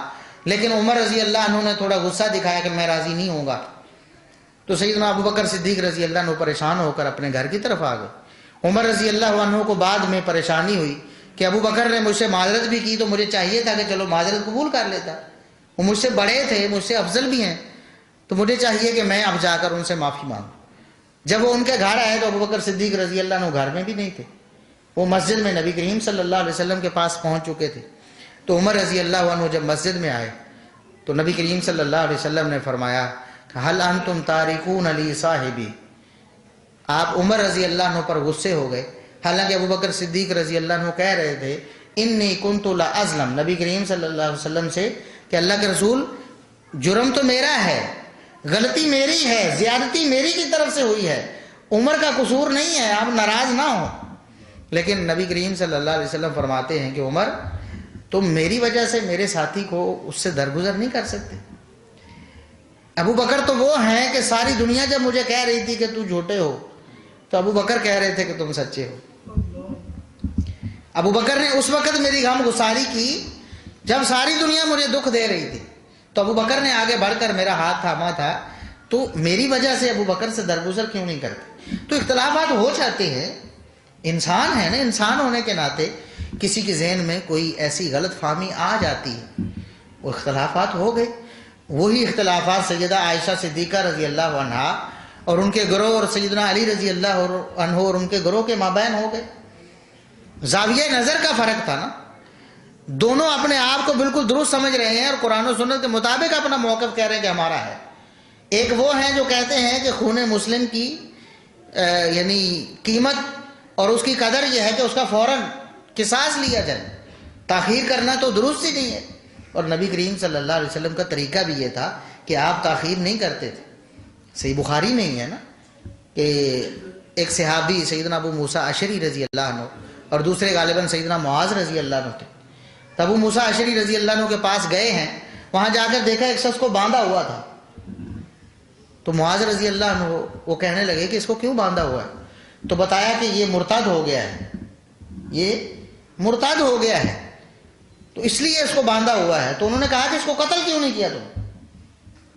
لیکن عمر رضی اللہ عنہ نے تھوڑا غصہ دکھایا کہ میں راضی نہیں ہوں گا، تو سیدنا ابوبکر صدیق رضی اللہ عنہ پریشان ہو کر اپنے گھر کی طرف آ گئے۔ عمر رضی اللہ عنہ کو بعد میں پریشانی ہوئی کہ ابوبکر نے مجھ سے معذرت بھی کی تو مجھے چاہیے تھا کہ چلو معذرت قبول کر لیتا، وہ مجھ سے بڑے تھے، مجھ سے افضل بھی ہیں، تو مجھے چاہیے کہ میں اب جا کر ان سے معافی مانگوں۔ جب وہ ان کے گھر آئے تو ابوبکر صدیق رضی اللہ عنہ گھر میں بھی نہیں تھے، وہ مسجد میں نبی کریم صلی اللہ علیہ وسلم کے پاس پہنچ چکے تھے۔ تو عمر رضی اللہ عنہ جب مسجد میں آئے تو نبی کریم صلی اللہ علیہ وسلم نے فرمایا حل انتم تارکون لی صاحبی، آپ عمر رضی اللہ عنہ پر غصے ہو گئے، حالانکہ ابوبکر صدیق رضی اللہ عنہ کہہ رہے تھے انی کنت لازلم، نبی کریم صلی اللہ علیہ وسلم سے کہ اللہ کے رسول جرم تو میرا ہے، غلطی میری ہے، زیادتی میری کی طرف سے ہوئی ہے، عمر کا قصور نہیں ہے، آپ ناراض نہ ہو. لیکن نبی کریم صلی اللہ علیہ وسلم فرماتے ہیں کہ عمر تم میری وجہ سے میرے ساتھی کو اس سے درگزر نہیں کر سکتے. ابو بکر تو وہ ہیں کہ ساری دنیا جب مجھے کہہ رہی تھی کہ تو جھوٹے ہو تو ابو بکر کہہ رہے تھے کہ تم سچے ہو. ابو بکر نے اس وقت میری غم گساری کی جب ساری دنیا مجھے دکھ دے رہی تھی، تو ابو بکر نے آگے بڑھ کر میرا ہاتھ تھاما تھا. تو میری وجہ سے ابو بکر سے درگزر کیوں نہیں کرتے؟ تو اختلافات ہو جاتے ہیں، انسان ہے نا، انسان ہونے کے ناطے کسی کے ذہن میں کوئی ایسی غلط فہمی آ جاتی ہے، وہ اختلافات ہو گئے. وہی اختلافات سیدہ عائشہ صدیقہ رضی اللہ عنہا اور ان کے گروہ اور سیدنا علی رضی اللہ عنہ اور ان کے گروہ کے مابین ہو گئے. زاویہ نظر کا فرق تھا نا، دونوں اپنے آپ کو بالکل درست سمجھ رہے ہیں اور قرآن و سنت کے مطابق اپنا موقف کہہ رہے ہیں کہ ہمارا ہے. ایک وہ ہیں جو کہتے ہیں کہ خون مسلم کی یعنی قیمت اور اس کی قدر یہ ہے کہ اس کا فوراً قصاص لیا جائے، تاخیر کرنا تو درست ہی نہیں ہے. اور نبی کریم صلی اللہ علیہ وسلم کا طریقہ بھی یہ تھا کہ آپ تاخیر نہیں کرتے تھے. صحیح بخاری میں ہی ہے نا کہ ایک صحابی سیدنا ابو موسیٰ اشعری رضی اللہ عنہ اور دوسرے غالباً سیدنا معاذ رضی اللہ عنہ تھے. تو ابو موسیٰ اشعری رضی اللہ عنہ کے پاس گئے ہیں، وہاں جا کر دیکھا ایک شخص کو باندھا ہوا تھا. تو معاذ رضی اللہ عنہ وہ کہنے لگے کہ اس کو کیوں باندھا ہوا ہے؟ تو بتایا کہ یہ مرتد ہو گیا ہے، یہ مرتد ہو گیا ہے تو اس لیے اس کو باندھا ہوا ہے. تو انہوں نے کہا کہ اس کو قتل کیوں نہیں کیا تم؟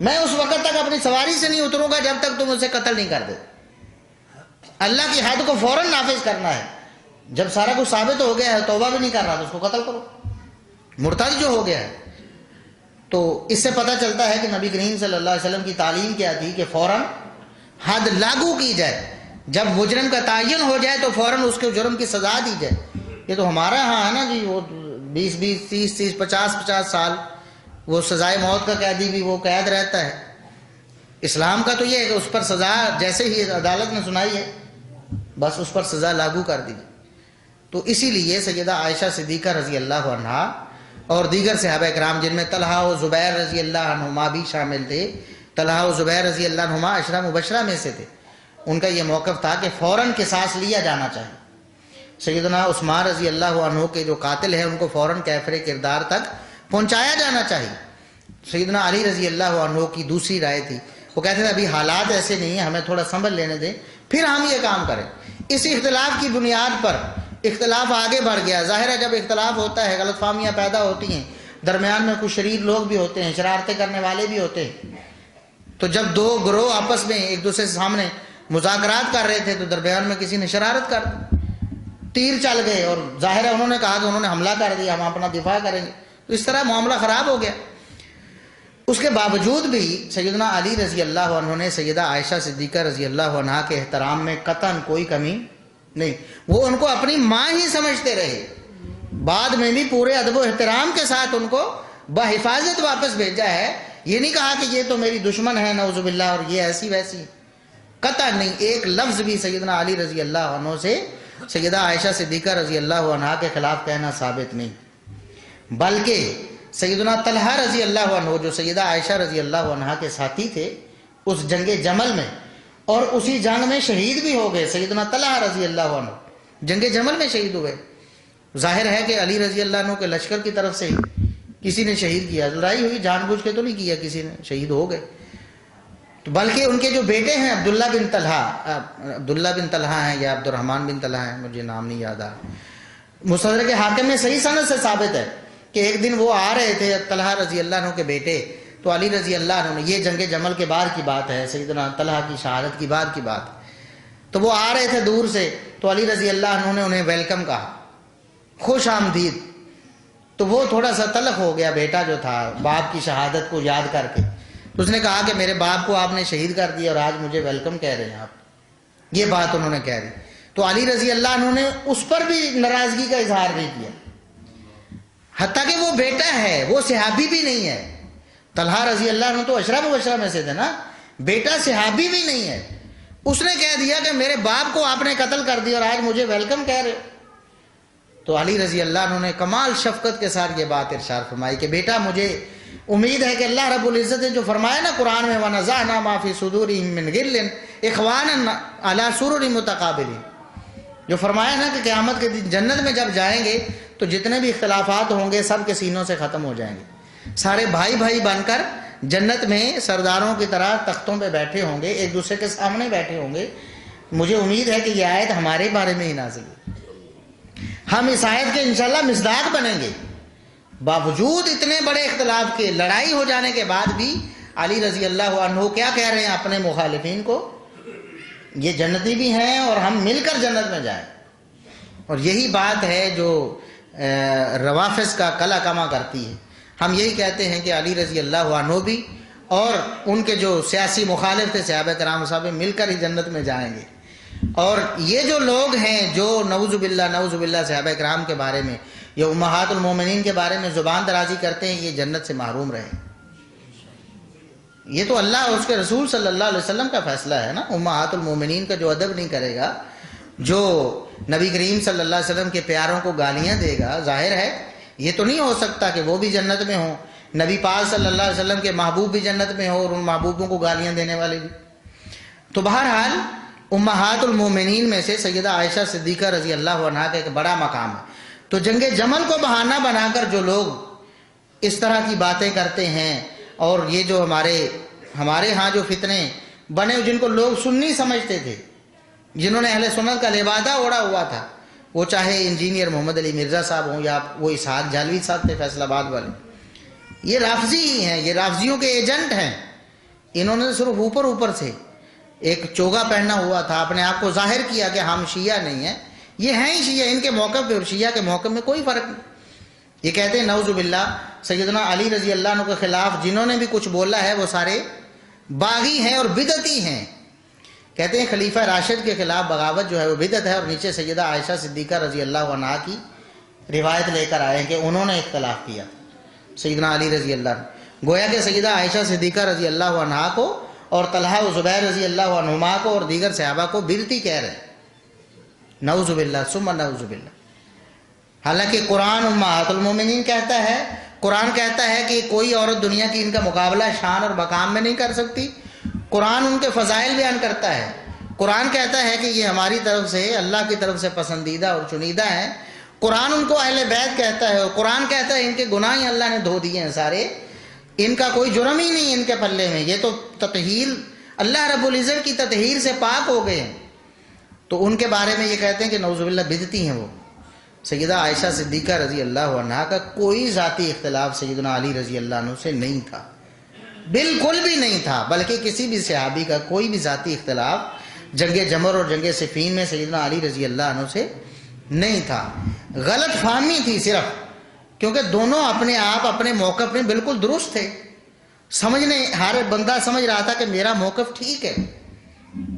میں اس وقت تک اپنی سواری سے نہیں اتروں گا جب تک تم اسے قتل نہیں کر دے. اللہ کی حد کو فوراً نافذ کرنا ہے. جب سارا کچھ ثابت ہو گیا ہے، توبہ بھی نہیں کر رہا تو اس کو قتل کرو، مرتد جو ہو گیا ہے. تو اس سے پتہ چلتا ہے کہ نبی کریم صلی اللہ علیہ وسلم کی تعلیم کیا تھی کہ فوراً حد لاگو کی جائے، جب مجرم کا تعین ہو جائے تو فوراً اس کے جرم کی سزا دی جائے. یہ تو ہمارا ہاں ہے نا جی، وہ 20 30 50 سال وہ سزائے موت کا قیدی بھی وہ قید رہتا ہے. اسلام کا تو یہ ہے کہ اس پر سزا جیسے ہی عدالت نے سنائی ہے بس اس پر سزا لاگو کر دی. تو اسی لیے سیدہ عائشہ صدیقہ رضی اللہ عنہا اور دیگر صحابہ کرام جن میں طلحہ و زبیر رضی اللہ عنہما بھی شامل تھے، طلحہ و زبیر رضی اللہ عنہما عشرہ مبشرہ میں سے تھے، ان کا یہ موقف تھا کہ فوراً قصاص لیا جانا چاہیے. سیدنا عثمان رضی اللہ عنہ کے جو قاتل ہیں ان کو فوراً کیفر کردار تک پہنچایا جانا چاہیے. سیدنا علی رضی اللہ عنہ کی دوسری رائے تھی، وہ کہتے تھے ابھی حالات ایسے نہیں ہیں، ہمیں تھوڑا سنبھل لینے دیں پھر ہم یہ کام کریں. اس اختلاف کی بنیاد پر اختلاف آگے بڑھ گیا. ظاہر ہے جب اختلاف ہوتا ہے غلط فہمیاں پیدا ہوتی ہیں، درمیان میں کچھ شریر لوگ بھی ہوتے ہیں، شرارتیں کرنے والے بھی ہوتے ہیں. تو جب دو گروہ آپس میں ایک دوسرے سے سامنے مذاکرات کر رہے تھے تو درمیان میں کسی نے شرارت کر دی، تیر چل گئے اور ظاہر ہے انہوں نے کہا کہ انہوں نے حملہ کر دیا، ہم اپنا دفاع کریں گے. تو اس طرح معاملہ خراب ہو گیا. اس کے باوجود بھی سیدنا علی رضی اللہ عنہ نے سیدہ عائشہ صدیقہ رضی اللہ عنہا کے احترام میں قطعاً کوئی کمی نہیں. وہ ان کو اپنی ماں ہی سمجھتے رہے، بعد میں بھی پورے ادب و احترام کے ساتھ ان کو بحفاظت واپس بھیجا ہے. یہ نہیں کہا کہ یہ تو میری دشمن ہے نعوذ باللہ اور یہ ایسی ویسی، قطع نہیں. ایک لفظ بھی سیدنا علی رضی اللہ عنہ سے سیدہ عائشہ صدیقہ رضی اللہ عنہا کے خلاف کہنا ثابت نہیں. بلکہ سیدنا طلحہ رضی اللہ عنہ جو سیدہ عائشہ رضی اللہ عنہا کے ساتھی تھے اس جنگ جمل میں، اور اسی جنگ میں شہید بھی ہو گئے. سیدنا طلحہ رضی اللہ عنہ جنگ جمل میں شہید ہوئے. ظاہر ہے کہ علی رضی اللہ عنہ کے لشکر کی طرف سے کسی نے شہید کیا، لڑائی ہوئی، جان بوجھ کے تو نہیں کیا، کسی نے شہید ہو گئے. تو بلکہ ان کے جو بیٹے ہیں عبداللہ بن طلحہ ہیں یا عبد الرحمن بن طلحہ ہیں، مجھے نام نہیں یاد آ رہا، مستدرک حاکم میں صحیح سند سے ثابت ہے کہ ایک دن وہ آ رہے تھے طلحہ رضی اللہ عنہ کے بیٹے، تو علی رضی اللہ عنہ نے، یہ جنگ جمل کے بعد کی بات ہے، سیدنا طلحہ کی شہادت کی بعد کی بات، تو وہ آ رہے تھے دور سے، تو علی رضی اللہ عنہ نے انہیں ویلکم کہا، خوش آمدید. تو وہ تھوڑا سا تلخ ہو گیا بیٹا جو تھا باپ کی شہادت کو یاد کر کے. اس نے کہا کہ میرے باپ کو آپ نے شہید کر دیا اور آج مجھے ویلکم کہہ رہے ہیں آپ، یہ بات انہوں نے کہہ دی. تو علی رضی اللہ عنہ نے اس پر بھی ناراضگی کا اظہار نہیں کیا، حتیٰ کہ وہ بیٹا ہے، وہ صحابی بھی نہیں ہے. طلحہ رضی اللہ عنہ تو عشرہ مبشرہ میں سے تھے نا، بیٹا صحابی بھی نہیں ہے. اس نے کہہ دیا کہ میرے باپ کو آپ نے قتل کر دیا اور آج مجھے ویلکم کہہ رہے ہو. تو علی رضی اللہ عنہ نے کمال شفقت کے ساتھ یہ بات ارشاد فرمائی کہ بیٹا مجھے امید ہے کہ اللہ رب العزت نے جو فرمایا نا قرآن میں وَنَزَعْنَا مَا فِي صُدُورِهِم مِّن غِلٍّ إِخْوَانًا عَلَىٰ سُرُرٍ مُتَقَابِلِينَ، جو فرمایا نا کہ قیامت کے دن جنت میں جب جائیں گے تو جتنے بھی اختلافات ہوں گے سب کے سینوں سے ختم ہو جائیں گے، سارے بھائی بھائی بن کر جنت میں سرداروں کی طرح تختوں پہ بیٹھے ہوں گے، ایک دوسرے کے سامنے بیٹھے ہوں گے۔ مجھے امید ہے کہ یہ آیت ہمارے بارے میں ہی نازل ہے، ہم اس آیت کے انشاءاللہ مصداق بنیں گے۔ باوجود اتنے بڑے اختلاف کے، لڑائی ہو جانے کے بعد بھی علی رضی اللہ عنہ کیا کہہ رہے ہیں اپنے مخالفین کو؟ یہ جنتی بھی ہیں اور ہم مل کر جنت میں جائیں۔ اور یہی بات ہے جو روافض کا کلا کما کرتی ہے۔ ہم یہی کہتے ہیں کہ علی رضی اللہ عنہ بھی اور ان کے جو سیاسی مخالف تھے صحابہ کرام صاحب مل کر ہی جنت میں جائیں گے۔ اور یہ جو لوگ ہیں جو نعوذ باللہ صحابہ کرام کے بارے میں یا امہات المومنین کے بارے میں زبان درازی کرتے ہیں، یہ جنت سے محروم رہے۔ یہ تو اللہ اور اس کے رسول صلی اللہ علیہ وسلم کا فیصلہ ہے نا۔ امہات المومنین کا جو ادب نہیں کرے گا، جو نبی کریم صلی اللہ علیہ وسلم کے پیاروں کو گالیاں دے گا، ظاہر ہے یہ تو نہیں ہو سکتا کہ وہ بھی جنت میں ہوں، نبی پاک صلی اللہ علیہ وسلم کے محبوب بھی جنت میں ہوں اور ان محبوبوں کو گالیاں دینے والے بھی۔ تو بہرحال امہات المومنین میں سے سیدہ عائشہ صدیقہ رضی اللہ عنہا کا ایک بڑا مقام ہے۔ تو جنگ جمل کو بہانہ بنا کر جو لوگ اس طرح کی باتیں کرتے ہیں، اور یہ جو ہمارے ہاں جو فتنے بنے جن کو لوگ سنی سمجھتے تھے، جنہوں نے اہل سنت کا لبادہ اوڑا ہوا تھا، وہ چاہے انجینئر محمد علی مرزا صاحب ہوں یا وہ اسحاق جالوی صاحب تھے فیصل آباد والے، یہ رافضی ہی ہیں، یہ رافضیوں کے ایجنٹ ہیں۔ انہوں نے صرف اوپر سے ایک چوگا پہنا ہوا تھا، اپنے آپ کو ظاہر کیا کہ ہم شیعہ نہیں ہیں، یہ ہیں ہی شیعہ، ان کے موقف پہ اور شیعہ کے موقف میں کوئی فرق نہیں۔ یہ کہتے ہیں نعوذ باللہ سیدنا علی رضی اللہ عنہ کے خلاف جنہوں نے بھی کچھ بولا ہے وہ سارے باغی ہیں اور بدعتی ہیں۔ کہتے ہیں خلیفہ راشد کے خلاف بغاوت جو ہے وہ بدعت ہے، اور نیچے سیدہ عائشہ صدیقہ رضی اللہ عنہا کی روایت لے کر آئے ہیں کہ انہوں نے اختلاف کیا سیدنا علی رضی اللہ عنہ۔ گویا کہ سیدہ عائشہ صدیقہ رضی اللہ عنہا کو اور طلحہ و زبیر رضی اللہ عنہما کو اور دیگر صحابہ کو بدعتی کہہ رہے ہیں، نعوذ باللہ ثم نعوذ باللہ۔ حالانکہ قرآن امہات المومنین کہتا ہے، قرآن کہتا ہے کہ کوئی عورت دنیا کی ان کا مقابلہ شان اور مقام میں نہیں کر سکتی۔ قرآن ان کے فضائل بیان کرتا ہے، قرآن کہتا ہے کہ یہ ہماری طرف سے، اللہ کی طرف سے پسندیدہ اور چنیدہ ہیں۔ قرآن ان کو اہل بیت کہتا ہے، اور قرآن کہتا ہے ان کے گناہ ہی اللہ نے دھو دیے ہیں سارے، ان کا کوئی جرم ہی نہیں ان کے پلے میں، یہ تو تطہیر اللہ رب العزت کی تطہیر سے پاک ہو گئے ہیں۔ تو ان کے بارے میں یہ کہتے ہیں کہ نعوذ باللہ بدعتی ہیں وہ۔ سیدہ عائشہ صدیقہ رضی اللہ عنہا کا کوئی ذاتی اختلاف سیدنا علی رضی اللہ عنہ سے نہیں تھا، بالکل بھی نہیں تھا، بلکہ کسی بھی صحابی کا کوئی بھی ذاتی اختلاف جنگ جمر اور جنگ صفین میں سیدنا علی رضی اللہ عنہ سے نہیں تھا۔ غلط فہمی تھی صرف، کیونکہ دونوں اپنے آپ اپنے موقف میں بالکل درست تھے، سمجھنے ہر بندہ سمجھ رہا تھا کہ میرا موقف ٹھیک ہے،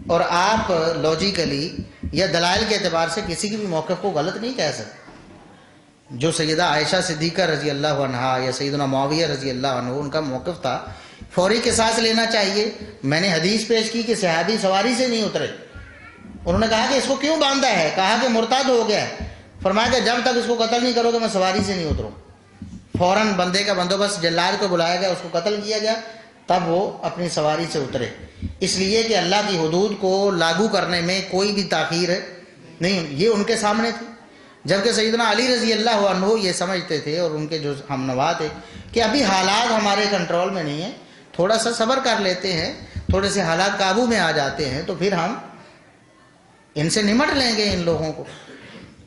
اور آپ لاجیکلی یا دلائل کے اعتبار سے کسی کی بھی موقف کو غلط نہیں کہہ سکتے۔ جو سیدہ عائشہ صدیقہ رضی اللہ عنہا یا سیدنا معاویہ رضی اللہ عنہ ان کا موقف تھا فوری قصاص لینا چاہیے۔ میں نے حدیث پیش کی کہ صحابی سواری سے نہیں اترے، انہوں نے کہا کہ اس کو کیوں باندھا ہے؟ کہا کہ مرتد ہو گیا ہے۔ فرمایا کہ جب تک اس کو قتل نہیں کرو گے میں سواری سے نہیں اتروں۔ فوراً بندے کا بندوبست، جلاد کو بلایا گیا، اس کو قتل کیا گیا، تب وہ اپنی سواری سے اترے، اس لیے کہ اللہ کی حدود کو لاگو کرنے میں کوئی بھی تاخیر نہیں، یہ ان کے سامنے تھی۔ جبکہ سیدنا علی رضی اللہ عنہ یہ سمجھتے تھے اور ان کے جو ہم نوا تھے کہ ابھی حالات ہمارے کنٹرول میں نہیں ہیں، تھوڑا سا صبر کر لیتے ہیں، تھوڑے سے حالات قابو میں آ جاتے ہیں تو پھر ہم ان سے نمٹ لیں گے ان لوگوں کو۔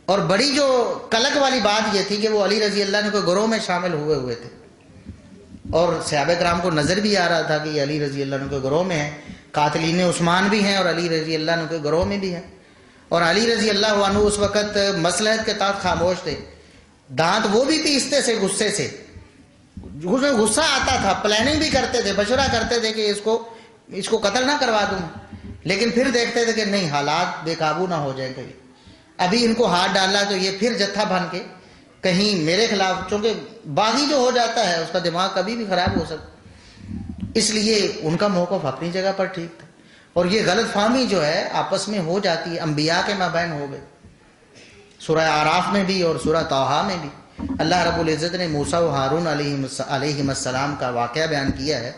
اور بڑی جو کلک والی بات یہ تھی کہ وہ علی رضی اللہ عنہ کے گروہ میں شامل ہوئے تھے، اور صحابہ کرام کو نظر بھی آ رہا تھا کہ یہ علی رضی اللہ عنہ کے گروہ میں ہیں، قاتلین عثمان بھی ہیں اور علی رضی اللہ عنہ کے گروہ میں بھی ہیں۔ اور علی رضی اللہ عنہ اس وقت مصلحت کے تحت خاموش تھے، دانت وہ بھی پیستے تھے غصے سے، غصہ آتا تھا، پلاننگ بھی کرتے تھے، مشورہ کرتے تھے کہ اس کو قتل نہ کروا دوں، لیکن پھر دیکھتے تھے کہ نہیں، حالات بے قابو نہ ہو جائے، کہیں ابھی ان کو ہاتھ ڈالا تو یہ پھر جتھا بن کے کہیں میرے خلاف، چونکہ باغی جو ہو جاتا ہے اس کا دماغ کبھی بھی خراب ہو سکتا، اس لیے ان کا موقف اپنی جگہ پر ٹھیک تھا۔ اور یہ غلط فہمی جو ہے آپس میں ہو جاتی ہے، انبیاء کے مابین ہو گئے، سورہ آراف میں بھی اور سورہ طٰہٰ میں بھی اللہ رب العزت نے موسیٰ و ہارون علیہ السلام کا واقعہ بیان کیا ہے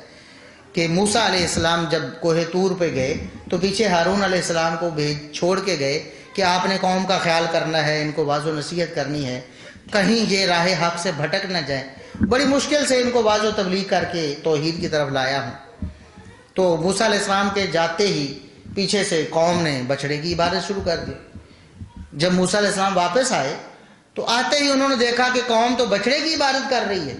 کہ موسیٰ علیہ السلام جب کوہ طور پہ گئے تو پیچھے ہارون علیہ السلام کو چھوڑ کے گئے کہ آپ نے قوم کا خیال کرنا ہے، ان کو واضح و نصیحت کرنی ہے، کہیں یہ راہ حق سے بھٹک نہ جائیں۔ بڑی مشکل سے ان کو واضح و تبلیغ کر کے توحید کی طرف لایا ہوں۔ تو موسیٰ علیہ السلام کے جاتے ہی پیچھے سے قوم نے بچڑے کی عبادت شروع کر دی۔ جب موسیٰ علیہ السلام واپس آئے تو آتے ہی انہوں نے دیکھا کہ قوم تو بچڑے کی عبادت کر رہی ہے،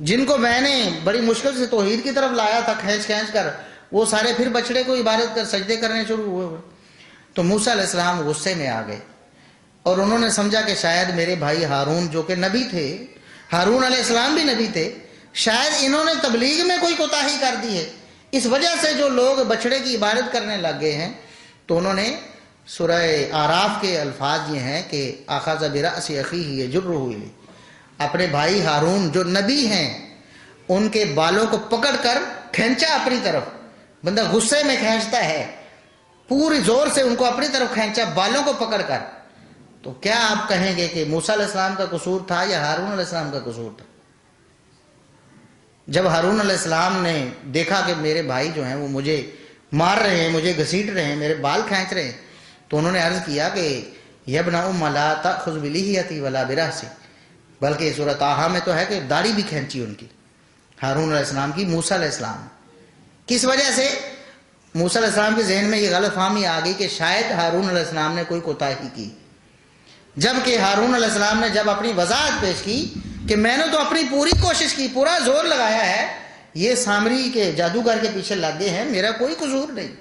جن کو میں نے بڑی مشکل سے توحید کی طرف لایا تھا کھینچ کر، وہ سارے پھر بچڑے کو عبادت کر سجدے کرنے شروع ہوئے۔ تو موسیٰ علیہ السلام غصے میں آ گئے اور انہوں نے سمجھا کہ شاید میرے بھائی ہارون جو کہ نبی تھے، ہارون علیہ السلام بھی نبی تھے، شاید انہوں نے تبلیغ میں کوئی کوتاہی کر دی ہے، اس وجہ سے جو لوگ بچڑے کی عبادت کرنے لگ گئے ہیں۔ تو انہوں نے سورہ آراف کے الفاظ یہ ہیں کہ اخذ برأس اخیہ یجرہ الیہ، اپنے بھائی ہارون جو نبی ہیں ان کے بالوں کو پکڑ کر کھینچا اپنی طرف۔ بندہ غصے میں کھینچتا ہے، پوری زور سے ان کو اپنی طرف کھینچا بالوں کو پکڑ کر۔ تو کیا آپ کہیں گے کہ موسیٰ علیہ السلام کا قصور تھا یا ہارون علیہ السلام کا قصور تھا؟ جب ہارون علیہ السلام نے دیکھا کہ میرے بھائی جو ہیں وہ مجھے مار رہے ہیں، مجھے گھسیٹ رہے ہیں، میرے بال کھینچ رہے ہیں، تو انہوں نے عرض کیا کہ یبن ام لا تأخذ بلحیتی ولا برأسی، بلکہ سورہ طٰہٰ میں تو ہے کہ داڑھی بھی کھینچی ان کی، ہارون علیہ السلام کی، موسیٰ علیہ السلام۔ کس وجہ سے؟ موسیٰ علیہ السلام کے ذہن میں یہ غلط فہمی آ گئی کہ شاید ہارون علیہ السلام نے کوئی کوتاہی کی، جبکہ ہارون علیہ السلام نے جب اپنی وضاحت پیش کی کہ میں نے تو اپنی پوری کوشش کی، پورا زور لگایا ہے، یہ سامری کے جادوگر کے پیچھے لگے ہیں، میرا کوئی قصور نہیں۔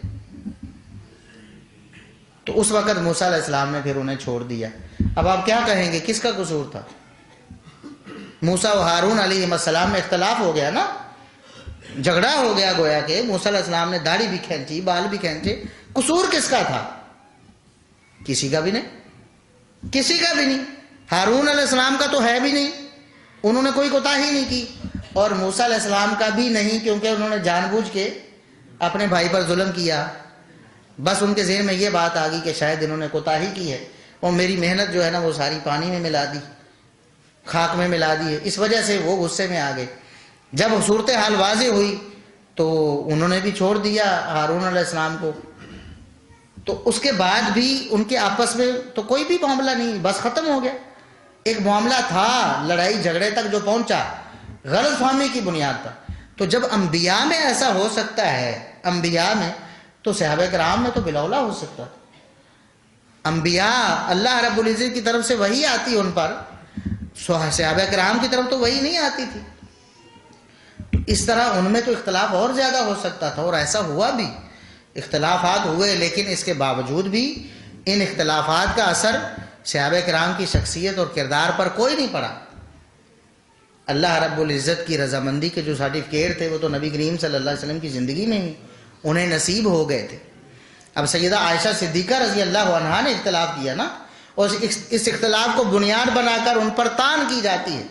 تو اس وقت موسیٰ علیہ السلام نے پھر انہیں چھوڑ دیا۔ اب آپ کیا کہیں گے کس کا قصور تھا؟ موسیٰ و ہارون علیہ السلام میں اختلاف ہو گیا نا، جھگڑا ہو گیا، گویا کہ موسیٰ علیہ السلام نے داڑھی بھی کھینچی، بال بھی کھینچے، قصور کس کا تھا؟ کسی کا بھی نہیں، کسی کا بھی نہیں۔ ہارون علیہ السلام کا تو ہے بھی نہیں، انہوں نے کوئی کوتاہی نہیں کی، اور موسیٰ علیہ السلام کا بھی نہیں، کیونکہ انہوں نے جان بوجھ کے اپنے بھائی پر ظلم کیا۔ بس ان کے ذہن میں یہ بات آ گئی کہ شاید انہوں نے کوتاہی کی ہے اور میری محنت جو ہے نا وہ ساری پانی میں ملا دی، خاک میں ملا دی ہے، اس وجہ سے وہ غصے میں آ گئے۔ جب صورتحال واضح ہوئی تو انہوں نے بھی چھوڑ دیا ہارون علیہ السلام کو۔ تو اس کے بعد بھی ان کے آپس میں تو کوئی بھی معاملہ نہیں، بس ختم ہو گیا۔ ایک معاملہ تھا، لڑائی جھگڑے تک جو پہنچا غلط فہمی کی بنیاد پر۔ تو جب انبیاء میں ایسا ہو سکتا ہے، انبیاء میں، تو صحابہ کرام میں تو بلاولا ہو سکتا تھا۔ انبیاء اللہ رب العزت کی طرف سے وحی آتی ان پر، صحابہ کرام کی طرف تو وحی نہیں آتی تھی۔ تو اس طرح ان میں تو اختلاف اور زیادہ ہو سکتا تھا، اور ایسا ہوا بھی، اختلافات ہوئے، لیکن اس کے باوجود بھی ان اختلافات کا اثر صحابہ کرام کی شخصیت اور کردار پر کوئی نہیں پڑا۔ اللہ رب العزت کی رضامندی کے جو سرٹیفکیٹ تھے وہ تو نبی کریم صلی اللہ علیہ وسلم کی زندگی میں ہی انہیں نصیب ہو گئے تھے۔ اب سیدہ عائشہ صدیقہ رضی اللہ عنہا نے اختلاف کیا نا، اور اس اختلاف کو بنیاد بنا کر ان پر تان کی جاتی ہے،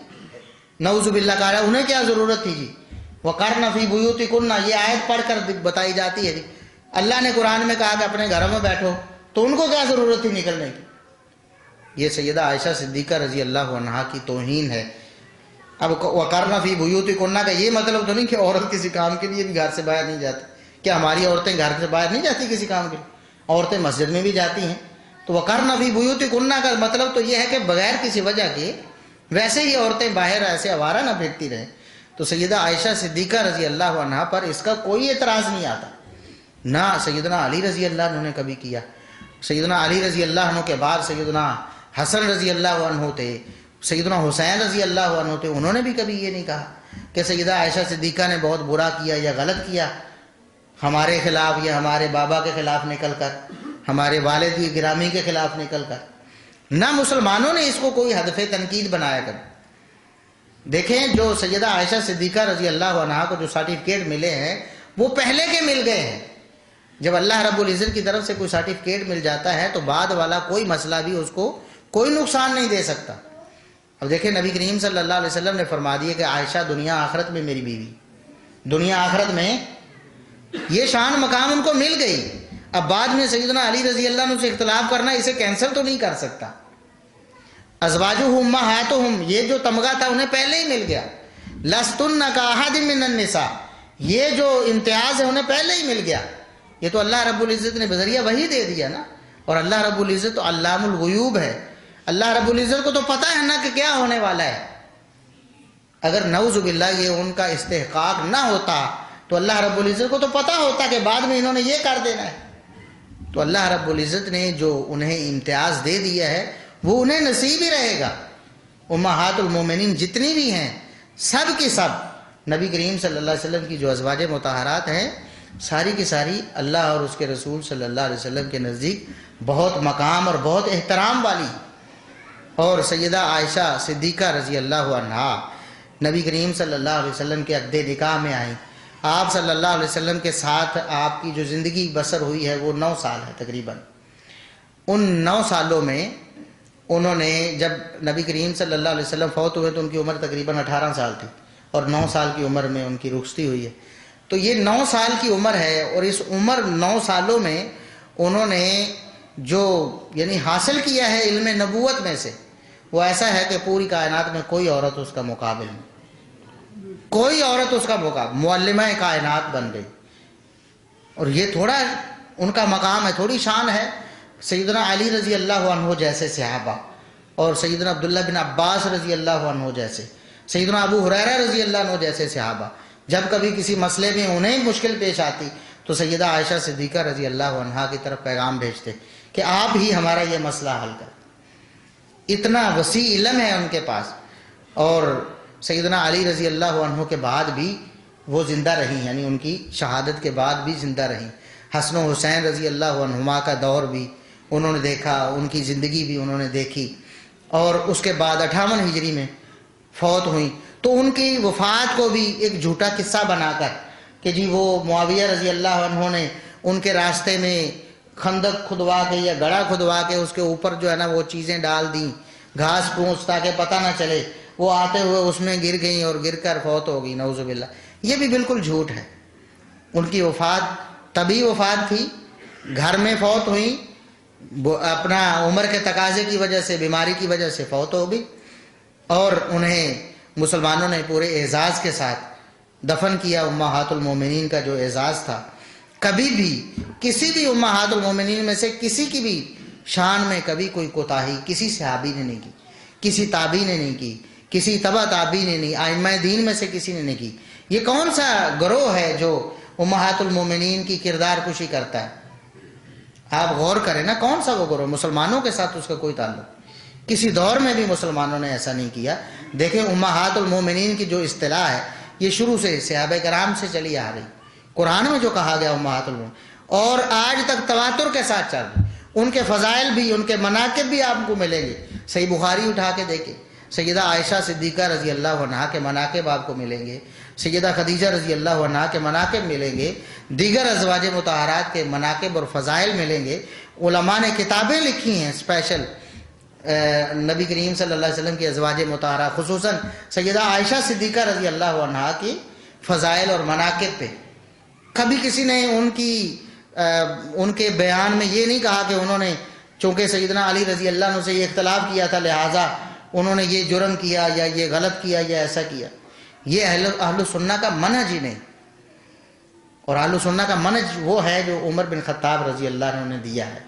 نعوذ باللہ، کہا انہیں کیا ضرورت تھی جی، وَقَرْنَ فِي بُيُوتِكُنَّ، یہ آیت پڑھ کر بتائی جاتی ہے جی، اللہ نے قرآن میں کہا کہ اپنے گھروں میں بیٹھو، تو ان کو کیا ضرورت تھی نکلنے کی؟ یہ سیدہ عائشہ صدیقہ رضی اللہ عنہا کی توہین ہے۔ اب وَقَرْنَ فِي بُيُوتِكُنَّ کا یہ مطلب تو نہیں کہ عورت کسی کام کے لیے بھی گھر سے باہر نہیں جاتی۔ کیا ہماری عورتیں گھر سے باہر نہیں جاتی کسی کام کے لیے؟ عورتیں مسجد میں بھی جاتی ہیں۔ تو وَقَرْنَ فِي بُيُوتِكُنَّ کا مطلب تو یہ ہے کہ بغیر کسی وجہ کے ویسے ہی عورتیں باہر ایسے آوارہ نہ پھرتی رہیں۔ تو سیدہ عائشہ صدیقہ رضی اللہ عنہا پر اس کا کوئی اعتراض نہیں آتا، نہ سیدنا علی رضی اللہ عنہ نے کبھی کیا۔ سیدنا علی رضی اللہ عنہ کے بعد سیدنا حسن رضی اللہ عنہ تھے، سیدنا حسین رضی اللہ عنہ تھے، انہوں نے بھی کبھی یہ نہیں کہا کہ سیدہ عائشہ صدیقہ نے بہت برا کیا یا غلط کیا ہمارے خلاف، یا ہمارے بابا کے خلاف نکل کر، ہمارے والد کی گرامی کے خلاف نکل کر۔ نہ مسلمانوں نے اس کو کوئی ہدف تنقید بنایا کر۔ دیکھیں جو سیدہ عائشہ صدیقہ رضی اللہ عنہا کو جو سرٹیفکیٹ ملے ہیں وہ پہلے کے مل گئے ہیں۔ جب اللہ رب العزت کی طرف سے کوئی سرٹیفکیٹ مل جاتا ہے تو بعد والا کوئی مسئلہ بھی اس کو کوئی نقصان نہیں دے سکتا۔ اب دیکھیں نبی کریم صلی اللہ علیہ وسلم نے فرما دیا کہ عائشہ دنیا آخرت میں میری بیوی، دنیا آخرت میں یہ شان مقام ان کو مل گئی۔ اب بعد میں سیدنا علی رضی اللہ عنہ سے اختلاف کرنا اسے کینسل تو نہیں کر سکتا، ازواجہم امہاتہم، یہ جو تمغہ تھا انہیں پہلے ہی مل گیا. لستن کاحد من النساء، یہ جو امتیاز ہے انہیں پہلے ہی مل گیا. یہ تو اللہ رب العزت نے بذریعہ وحی دے دیا نا. اور اللہ رب العزت تو علام الغیوب ہے. اللہ رب العزت کو تو پتہ ہے نا کہ کیا ہونے والا ہے. اگر نعوذ باللہ یہ ان کا استحقاق نہ ہوتا تو اللہ رب العزت کو تو پتہ ہوتا کہ بعد میں انہوں نے یہ کر دینا ہے. تو اللہ رب العزت نے جو انہیں امتیاز دے دیا ہے وہ انہیں نصیب ہی رہے گا. امہات المومنین جتنی بھی ہیں سب کی سب نبی کریم صلی اللہ علیہ وسلم کی جو ازواج مطہرات ہیں ساری کی ساری اللہ اور اس کے رسول صلی اللہ علیہ وسلم کے نزدیک بہت مقام اور بہت احترام والی. اور سیدہ عائشہ صدیقہ رضی اللہ عنہا نبی کریم صلی اللہ علیہ وسلم کے عقد نکاح میں آئیں. آپ صلی اللہ علیہ وسلم کے ساتھ آپ کی جو زندگی بسر ہوئی ہے وہ 9 سال ہے تقریباً. ان 9 سالوں میں انہوں نے، جب نبی کریم صلی اللہ علیہ وسلم فوت ہوئے تو ان کی عمر تقریباً 18 سال تھی اور 9 سال کی عمر میں ان کی رخصتی ہوئی ہے. تو یہ 9 سال کی عمر ہے اور اس عمر 9 سالوں میں انہوں نے جو یعنی حاصل کیا ہے علم نبوت میں سے وہ ایسا ہے کہ پوری کائنات میں کوئی عورت اس کا مقابل نہیں. کوئی عورت اس کا مقابل، معلمہ کائنات بن گئی. اور یہ تھوڑا ان کا مقام ہے، تھوڑی شان ہے. سیدنا علی رضی اللہ عنہ جیسے صحابہ اور سیدنا عبداللہ بن عباس رضی اللہ عنہ جیسے، سیدنا ابو ہریرہ رضی اللہ عنہ جیسے صحابہ جب کبھی کسی مسئلے میں انہیں مشکل پیش آتی تو سیدہ عائشہ صدیقہ رضی اللہ عنہا کی طرف پیغام بھیجتے کہ آپ ہی ہمارا یہ مسئلہ حل کریں. اتنا وسیع علم ہے ان کے پاس. اور سیدنا علی رضی اللہ عنہ کے بعد بھی وہ زندہ رہی، یعنی ان کی شہادت کے بعد بھی زندہ رہی. حسن و حسین رضی اللہ عنہما کا دور بھی انہوں نے دیکھا، ان کی زندگی بھی انہوں نے دیکھی. اور اس کے بعد 58 ہجری میں فوت ہوئیں. تو ان کی وفات کو بھی ایک جھوٹا قصہ بنا کر کہ جی وہ معاویہ رضی اللہ عنہ نے ان کے راستے میں خندق کھدوا کے یا گڑھا کھدوا کے اس کے اوپر جو ہے نا وہ چیزیں ڈال دیں، گھاس پھوس، تاکہ پتہ نہ چلے. وہ آتے ہوئے اس میں گر گئیں اور گر کر فوت ہو گئی، نعوذ باللہ. یہ بھی بالکل جھوٹ ہے. ان کی وفات طبی وفات تھی، گھر میں فوت ہوئیں، اپنا عمر کے تقاضے کی وجہ سے، بیماری کی وجہ سے فوت ہو گئی. اور انہیں مسلمانوں نے پورے اعزاز کے ساتھ دفن کیا. امہات المومنین کا جو اعزاز تھا، کبھی بھی کسی بھی امہات المومنین میں سے کسی کی بھی شان میں کبھی کوئی کوتاہی کسی صحابی نے نہیں کی، کسی تابعی نے نہیں کی، کسی تبع تابعی نے نہیں، ائمہ دین میں سے کسی نے نہیں کی. یہ کون سا گروہ ہے جو امہات المومنین کی کردار کشی کرتا ہے؟ آپ غور کریں نا، کون سا وہ گروہ؟ مسلمانوں کے ساتھ اس کا کوئی تعلق، کسی دور میں بھی مسلمانوں نے ایسا نہیں کیا. دیکھیں امہات المومنین کی جو اصطلاح ہے یہ شروع سے صحابہ کرام سے چلی آ رہی. قرآن میں جو کہا گیا امہات المومنین اور آج تک تواتر کے ساتھ چل رہی. ان کے فضائل بھی، ان کے مناقب بھی آپ کو ملیں گے. صحیح بخاری اٹھا کے دیکھیں، سیدہ عائشہ صدیقہ رضی اللہ عنہا کے مناقب آپ کو ملیں گے، سیدہ خدیجہ رضی اللہ عنہا کے مناقب ملیں گے، دیگر ازواج مطہرات کے مناقب اور فضائل ملیں گے. علماء نے کتابیں لکھی ہیں اسپیشل نبی کریم صلی اللہ علیہ وسلم کی ازواج مطہرہ، خصوصاً سیدہ عائشہ صدیقہ رضی اللہ عنہا کی فضائل اور مناقب پہ. کبھی کسی نے ان کے بیان میں یہ نہیں کہا کہ انہوں نے چونکہ سیدنا علی رضی اللہ عنہ سے یہ اختلاف کیا تھا لہٰذا انہوں نے یہ جرم کیا یا یہ غلط کیا یا ایسا کیا. یہ اہل سنہ کا منہج ہی نہیں. اور اہل سنہ کا منہج وہ ہے جو عمر بن خطاب رضی اللہ عنہ نے دیا ہے.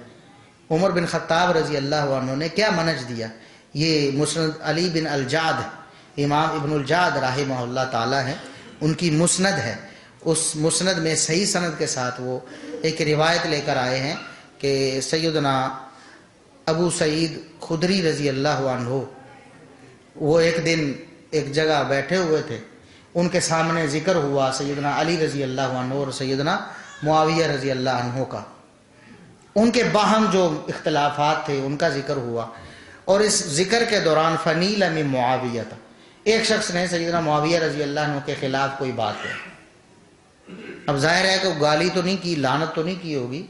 عمر بن خطاب رضی اللہ عنہ نے کیا منہج دیا؟ یہ مسند علی بن الجعد، امام ابن الجعد رحمہ اللہ تعالی ہے، ان کی مسند ہے. اس مسند میں صحیح سند کے ساتھ وہ ایک روایت لے کر آئے ہیں کہ سیدنا ابو سعید خدری رضی اللہ عنہ وہ ایک دن ایک جگہ بیٹھے ہوئے تھے، ان کے سامنے ذکر ہوا سیدنا علی رضی اللہ عنہ اور سیدنا معاویہ رضی اللہ عنہ کا. ان کے باہم جو اختلافات تھے ان کا ذکر ہوا. اور اس ذکر کے دوران فنیل من معاویہ تھا، ایک شخص نے سیدنا معاویہ رضی اللہ عنہ کے خلاف کوئی بات کہی. اب ظاہر ہے کہ گالی تو نہیں کی، لعنت تو نہیں کی ہوگی،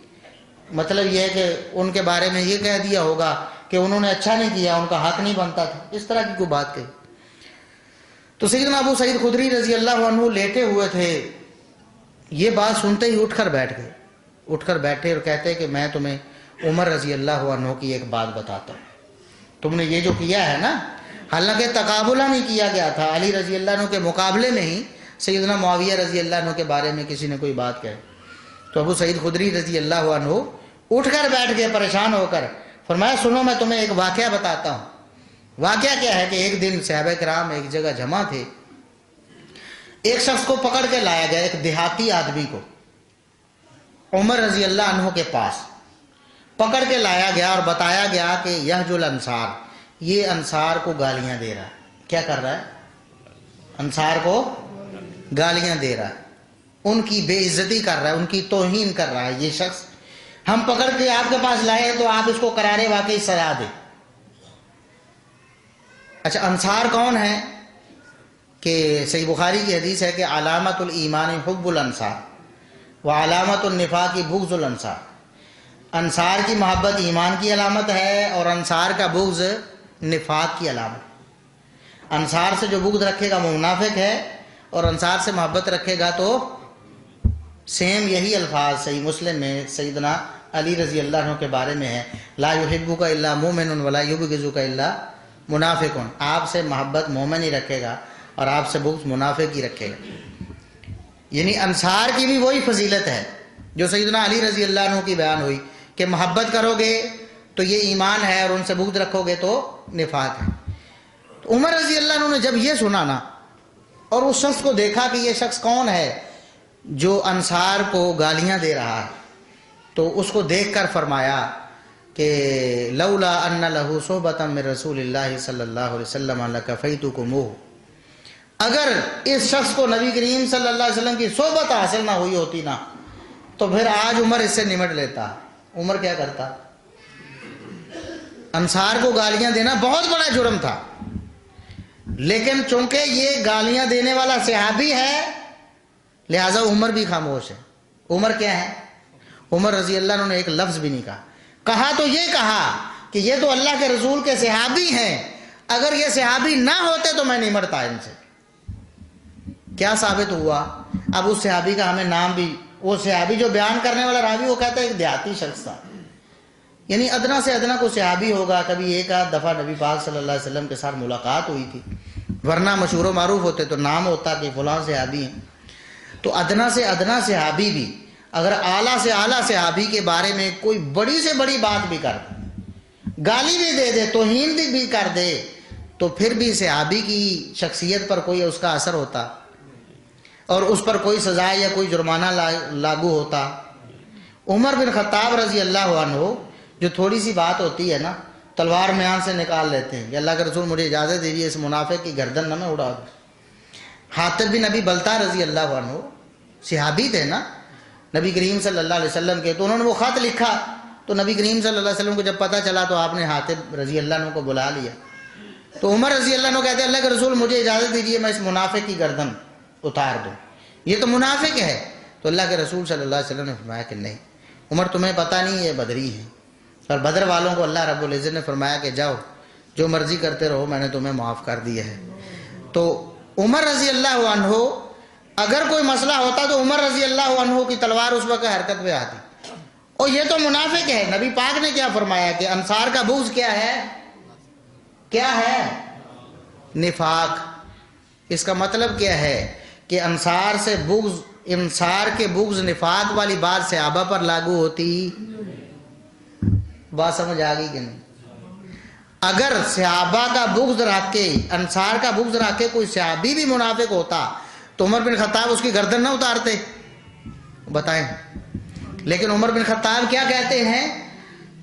مطلب یہ ہے کہ ان کے بارے میں یہ کہہ دیا ہوگا کہ انہوں نے اچھا نہیں کیا، ان کا حق نہیں بنتا تھا، اس طرح کی کوئی بات کہی. تو سیدنا ابو سعید خدری رضی اللہ عنہ لیٹے ہوئے تھے، یہ بات سنتے ہی اٹھ کر بیٹھ گئے. اٹھ کر بیٹھے اور کہتے کہ میں تمہیں عمر رضی اللہ عنہ کی ایک بات بتاتا ہوں. تم نے یہ جو کیا ہے نا، حالانکہ تقابلہ نہیں کیا گیا تھا، علی رضی اللہ عنہ کے مقابلے میں ہی سیدنا معاویہ رضی اللہ عنہ کے بارے میں کسی نے کوئی بات کہی تو ابو سعید خدری رضی اللہ عنہ اٹھ کر بیٹھ گئے پریشان ہو کر، فرمایا سنو میں تمہیں ایک واقعہ بتاتا ہوں۔ واقعہ کیا ہے کہ ایک دن صحابہ کرام ایک جگہ جمع تھے، ایک شخص کو پکڑ کے لایا گیا، ایک دیہاتی آدمی کو عمر رضی اللہ عنہ کے پاس پکڑ کے لایا گیا اور بتایا گیا کہ یحجو الانصار، یہ انصار کو گالیاں دے رہا ہے۔ کیا کر رہا ہے؟ انصار کو گالیاں دے رہا ہے، ان کی بے عزتی کر رہا ہے، ان کی توہین کر رہا ہے یہ شخص۔ ہم پکڑ کے آپ کے پاس لائے تو آپ اس کو قرار واقعی سزا دیں۔ اچھا انصار کون ہے؟ کہ صحیح بخاری کی حدیث ہے کہ علامت الایمان حب الانصار و علامت النفاق بغض الانصار، انصار کی محبت ایمان کی علامت ہے اور انصار کا بغض نفاق کی علامت۔ انصار سے جو بغض رکھے گا وہ منافق ہے، اور انصار سے محبت رکھے گا تو سیم یہی الفاظ صحیح مسلم میں سیدنا علی رضی اللہ عنہ کے بارے میں ہے، لا یحبک الا مومن ولا یبغضک الا منافق، آپ سے محبت مومن ہی رکھے گا اور آپ سے بغض منافق ہی رکھے گا۔ یعنی انصار کی بھی وہی فضیلت ہے جو سیدنا علی رضی اللہ عنہ کی بیان ہوئی کہ محبت کرو گے تو یہ ایمان ہے اور ان سے بغض رکھو گے تو نفاق ہے۔ تو عمر رضی اللہ عنہ نے جب یہ سنا نا اور اس شخص کو دیکھا کہ یہ شخص کون ہے جو انصار کو گالیاں دے رہا ہے، تو اس کو دیکھ کر فرمایا کہ لولا ان لہ صحبۃ من رسول اللہ صلی اللہ علیہ وسلم لکفیتکموہ، اگر اس شخص کو نبی کریم صلی اللہ علیہ وسلم کی صحبت حاصل نہ ہوئی ہوتی نا تو پھر آج عمر اس سے نمٹ لیتا۔ عمر کیا کرتا؟ انصار کو گالیاں دینا بہت بڑا جرم تھا، لیکن چونکہ یہ گالیاں دینے والا صحابی ہے لہذا عمر بھی خاموش ہے۔ عمر کیا ہے؟ عمر رضی اللہ عنہ نے ایک لفظ بھی نہیں کہا۔ کہا تو یہ کہا کہ یہ تو اللہ کے رسول کے صحابی ہیں، اگر یہ صحابی نہ ہوتے تو میں نہیں مرتا ان سے۔ کیا ثابت ہوا؟ اب اس صحابی کا ہمیں نام بھی، وہ صحابی جو بیان کرنے والا راوی وہ کہتا ہے ایک دیہاتی شخص تھا، یعنی ادنا سے ادنا کوئی صحابی ہوگا، کبھی ایک آدھ دفعہ نبی پاک صلی اللہ علیہ وسلم کے ساتھ ملاقات ہوئی تھی، ورنہ مشہور و معروف ہوتے تو نام ہوتا کہ فلاں صحابی ہیں۔ تو ادنا سے ادنا صحابی بھی اگر اعلیٰ سے اعلیٰ صحابی کے بارے میں کوئی بڑی سے بڑی بات بھی کر دے، گالی بھی دے دے، توہین بھی کر دے، تو پھر بھی صحابی کی شخصیت پر کوئی اس کا اثر ہوتا اور اس پر کوئی سزا یا کوئی جرمانہ لاگو ہوتا؟ عمر بن خطاب رضی اللہ عنہ جو تھوڑی سی بات ہوتی ہے نا تلوار میان سے نکال لیتے ہیں کہ اللہ کے رسول مجھے اجازت دیجیے اس منافق کی گردن نہ میں اڑا دوں۔ حاطب بن ابی بلتہ رضی اللہ عنہ صحابی تھے نا نبی کریم صلی اللہ علیہ وسلم کے، تو انہوں نے وہ خط لکھا تو نبی کریم صلی اللہ علیہ وسلم کو جب پتہ چلا تو آپ نے حاطب رضی اللہ عنہ کو بلا لیا۔ تو عمر رضی اللہ عنہ کہتے ہیں اللہ کے رسول مجھے اجازت دیجیے میں اس منافق کی گردن اتار دوں، یہ تو منافق ہے۔ تو اللہ کے رسول صلی اللہ علیہ وسلم نے فرمایا کہ نہیں عمر تمہیں پتہ نہیں یہ بدری ہے، اور بدر والوں کو اللہ رب العزت نے فرمایا کہ جاؤ جو مرضی کرتے رہو میں نے تمہیں معاف کر دیا ہے۔ تو عمر رضی اللہ عنہ اگر کوئی مسئلہ ہوتا تو عمر رضی اللہ عنہ کی تلوار اس وقت حرکت میں آتی، اور یہ تو منافق ہے۔ نبی پاک نے کیا فرمایا کہ انصار کا بغض کیا ہے؟ کیا ہے؟ نفاق۔ اس کا مطلب کیا ہے کہ انصار سے بغض، انصار کے بغض نفاق والی بات صحابہ پر لاگو ہوتی؟ بات سمجھ آ گئی کہ نہیں؟ اگر صحابہ کا بغض رکھ کے، انصار کا بغض رکھ کے کوئی صحابی بھی منافق ہوتا تو عمر بن خطاب اس کی گردن نہ اتارتے؟ بتائیں۔ لیکن عمر بن خطاب کیا کہتے ہیں؟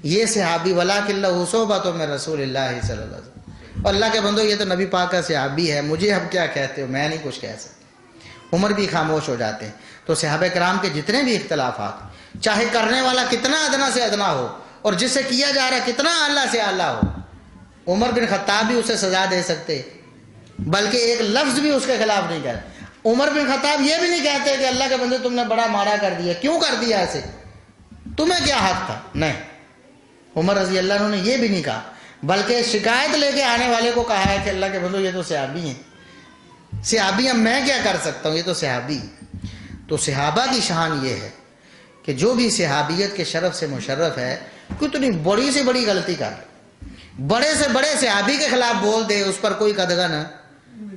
یہ صحابی وَلَٰكِن لَّهُ صُحْبَةٌ مِّن رَّسُولِ اللَّهِ صلی اللہ علیہ وسلم، اور اللہ کے بندو یہ تو نبی پاک کا صحابی ہے، مجھے اب کیا کہتے ہو، میں نہیں کچھ کہہ سکتا۔ عمر بھی خاموش ہو جاتے ہیں۔ تو صحابہ کرام کے جتنے بھی اختلافات، چاہے کرنے والا کتنا ادنا سے ادنا ہو اور جس سے کیا جا رہا کتنا اعلیٰ سے اعلیٰ ہو، عمر بن خطاب بھی اسے سزا دے سکتے، بلکہ ایک لفظ بھی اس کے خلاف نہیں کہتے۔ عمر بن خطاب یہ بھی نہیں کہتے کہ اللہ کے بندے تم نے بڑا مارا کر دیا، کیوں کر دیا ایسے، تمہیں کیا حق تھا؟ نہیں، عمر رضی اللہ عنہ نے یہ بھی نہیں کہا، بلکہ شکایت لے کے آنے والے کو کہا ہے کہ اللہ کے بندو یہ تو صحابی ہیں، صحابی ہیں، میں کیا کر سکتا ہوں، یہ تو صحابی۔ تو صحابہ کی شان یہ ہے کہ جو بھی صحابیت کے شرف سے مشرف ہے، کتنی بڑی سے بڑی غلطی کر بڑے سے بڑے صحابی کے خلاف بول دے اس پر کوئی قدغن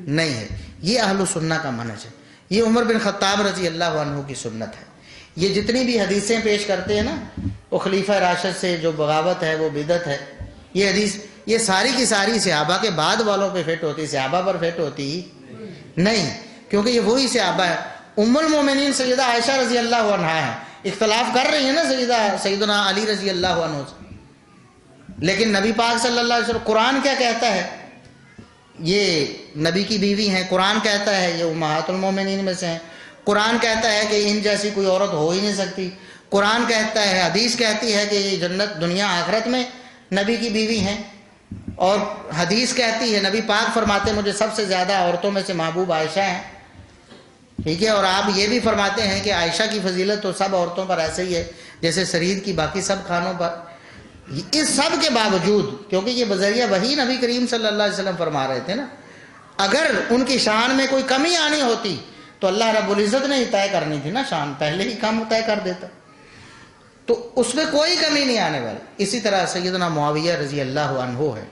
نہیں ہے. یہ اہل سنہ کا منہج ہے. یہ عمر بن خطاب رضی اللہ عنہ کی سنت ہے. یہ جتنی بھی حدیثیں پیش کرتے ہیں نا وہ خلیفہ راشد سے جو بغاوت ہے وہ بدعت ہے، یہ حدیث یہ ساری کی ساری صحابہ کے بعد والوں پہ فٹ ہوتی، صحابہ پر فٹ ہوتی نہیں، کیونکہ یہ وہی صحابہ ہے. ام المومنین سیدہ عائشہ رضی اللہ عنہا ہے، اختلاف کر رہی ہیں نا سیدنا علی رضی اللہ عنہ سے، لیکن نبی پاک صلی اللہ علیہ وسلم قرآن کیا کہتا ہے؟ یہ نبی کی بیوی ہیں، قرآن کہتا ہے یہ امہات المومنین میں سے ہیں، قرآن کہتا ہے کہ ان جیسی کوئی عورت ہو ہی نہیں سکتی، قرآن کہتا ہے، حدیث کہتی ہے کہ یہ جنت دنیا آخرت میں نبی کی بیوی ہیں، اور حدیث کہتی ہے، نبی پاک فرماتے ہیں مجھے سب سے زیادہ عورتوں میں سے محبوب عائشہ ہیں، ٹھیک ہے، اور آپ یہ بھی فرماتے ہیں کہ عائشہ کی فضیلت تو سب عورتوں پر ایسے ہی ہے جیسے سرید کی باقی سب کھانوں پر. اس سب کے باوجود، کیونکہ یہ بذریعہ وحی نبی کریم صلی اللہ علیہ وسلم فرما رہے تھے نا، اگر ان کی شان میں کوئی کمی آنی ہوتی تو اللہ رب العزت نے ہی طے کرنی تھی نا، شان پہلے ہی کم طے کر دیتا، تو اس میں کوئی کمی نہیں آنے والی. اسی طرح سیدنا معاویہ رضی اللہ عنہ ہے،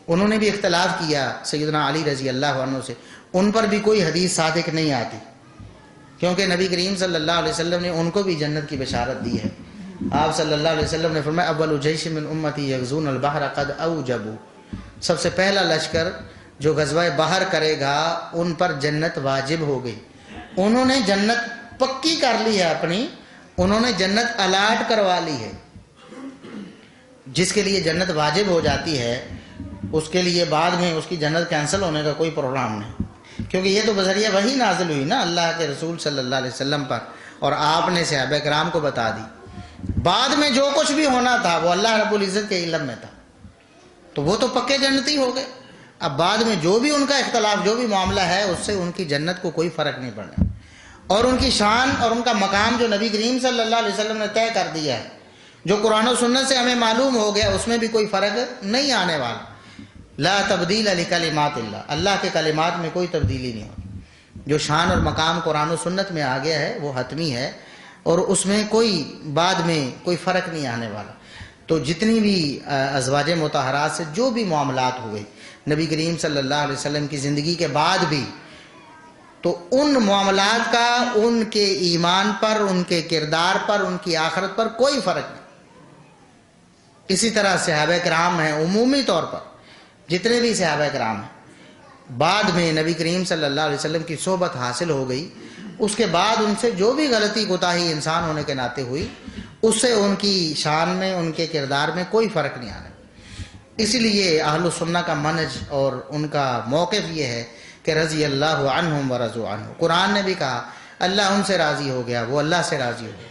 انہوں نے بھی اختلاف کیا سیدنا علی رضی اللہ عنہ سے، ان پر بھی کوئی حدیث صادق نہیں آتی، کیونکہ نبی کریم صلی اللہ علیہ وسلم نے ان کو بھی جنت کی بشارت دی ہے. آپ صلی اللہ علیہ وسلم نے فرمایا اول جیش من امتی یغزون البحر قد اوجبوا، سب سے پہلا لشکر جو غزوہ بحر کرے گا ان پر جنت واجب ہو گئی. انہوں نے جنت پکی کر لی ہے اپنی، انہوں نے جنت الاٹ کروا لی ہے. جس کے لیے جنت واجب ہو جاتی ہے اس کے لیے بعد میں اس کی جنت کینسل ہونے کا کوئی پروگرام نہیں، کیونکہ یہ تو بذریعہ وحی نازل ہوئی نا اللہ کے رسول صلی اللہ علیہ وسلم پر، اور آپ نے صحابہ کرام کو بتا دی. بعد میں جو کچھ بھی ہونا تھا وہ اللہ رب العزت کے علم میں تھا، تو وہ تو پکے جنتی ہو گئے. اب بعد میں جو بھی ان کا اختلاف، جو بھی معاملہ ہے، اس سے ان کی جنت کو کوئی فرق نہیں پڑنا، اور ان کی شان اور ان کا مقام جو نبی کریم صلی اللہ علیہ وسلم نے طے کر دیا ہے، جو قرآن و سنت سے ہمیں معلوم ہو گیا، اس میں بھی کوئی فرق نہیں آنے والا. لا تبدیل لکلمات اللہ، اللہ کے کلمات میں کوئی تبدیلی نہیں ہوتی. جو شان اور مقام قرآن و سنت میں آ گیا ہے وہ حتمی ہے، اور اس میں کوئی بعد میں کوئی فرق نہیں آنے والا. تو جتنی بھی ازواج مطہرات سے جو بھی معاملات ہوئے نبی کریم صلی اللہ علیہ وسلم کی زندگی کے بعد بھی، تو ان معاملات کا ان کے ایمان پر، ان کے کردار پر، ان کی آخرت پر کوئی فرق نہیں. اسی طرح صحابہ کرام ہیں، عمومی طور پر جتنے بھی صحابہ کرام ہیں، بعد میں نبی کریم صلی اللہ علیہ وسلم کی صحبت حاصل ہو گئی، اس کے بعد ان سے جو بھی غلطی کوتاہی انسان ہونے کے ناطے ہوئی، اس سے ان کی شان میں، ان کے کردار میں کوئی فرق نہیں آنا. اسی لیے اہل سنہ کا منہج اور ان کا موقف یہ ہے کہ رضی اللہ عنہم ورضوا عنہ. قرآن نے بھی کہا اللہ ان سے راضی ہو گیا، وہ اللہ سے راضی ہو گیا.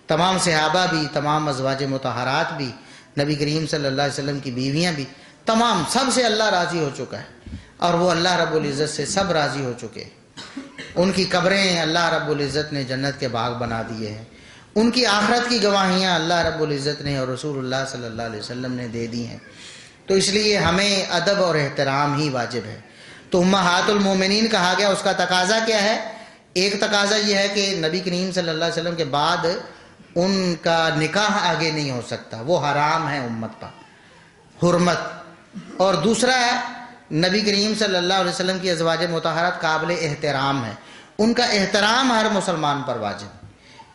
تمام صحابہ بھی، تمام ازواج مطہرات بھی، نبی کریم صلی اللہ علیہ وسلم کی بیویاں بھی، تمام سب سے اللہ راضی ہو چکا ہے، اور وہ اللہ رب العزت سے سب راضی ہو چکے ہیں. ان کی قبریں اللہ رب العزت نے جنت کے باغ بنا دیے ہیں، ان کی آخرت کی گواہیاں اللہ رب العزت نے اور رسول اللہ صلی اللہ علیہ وسلم نے دے دی ہیں. تو اس لیے ہمیں ادب اور احترام ہی واجب ہے. تو امہات المومنین کہا گیا، اس کا تقاضا کیا ہے؟ ایک تقاضا یہ ہے کہ نبی کریم صلی اللہ علیہ وسلم کے بعد ان کا نکاح آگے نہیں ہو سکتا، وہ حرام ہے امت پر، حرمت. اور دوسرا ہے نبی کریم صلی اللہ علیہ وسلم کی ازواج مطہرات قابل احترام ہے، ان کا احترام ہر مسلمان پر واجب.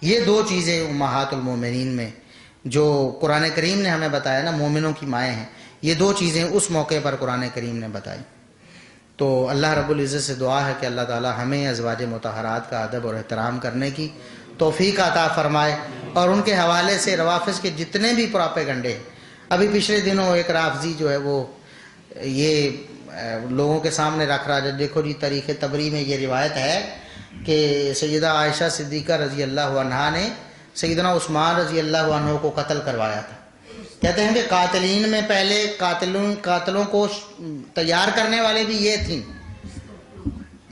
یہ دو چیزیں امہات المومنین میں جو قرآن کریم نے ہمیں بتایا نا، مومنوں کی مائیں ہیں، یہ دو چیزیں اس موقع پر قرآن کریم نے بتائی. تو اللہ رب العزت سے دعا ہے کہ اللہ تعالی ہمیں ازواج مطہرات کا ادب اور احترام کرنے کی توفیق عطا فرمائے، اور ان کے حوالے سے روافظ کے جتنے بھی پراپیگنڈے، ابھی پچھلے دنوں ایک رافضی جو ہے وہ یہ لوگوں کے سامنے رکھ رہا ہے، دیکھو جی تاریخ طبری میں یہ روایت ہے کہ سیدہ عائشہ صدیقہ رضی اللہ عنہا نے سیدنا عثمان رضی اللہ عنہ کو قتل کروایا تھا. کہتے ہیں کہ قاتلین میں پہلے قاتلوں کو تیار کرنے والے بھی یہ تھیں،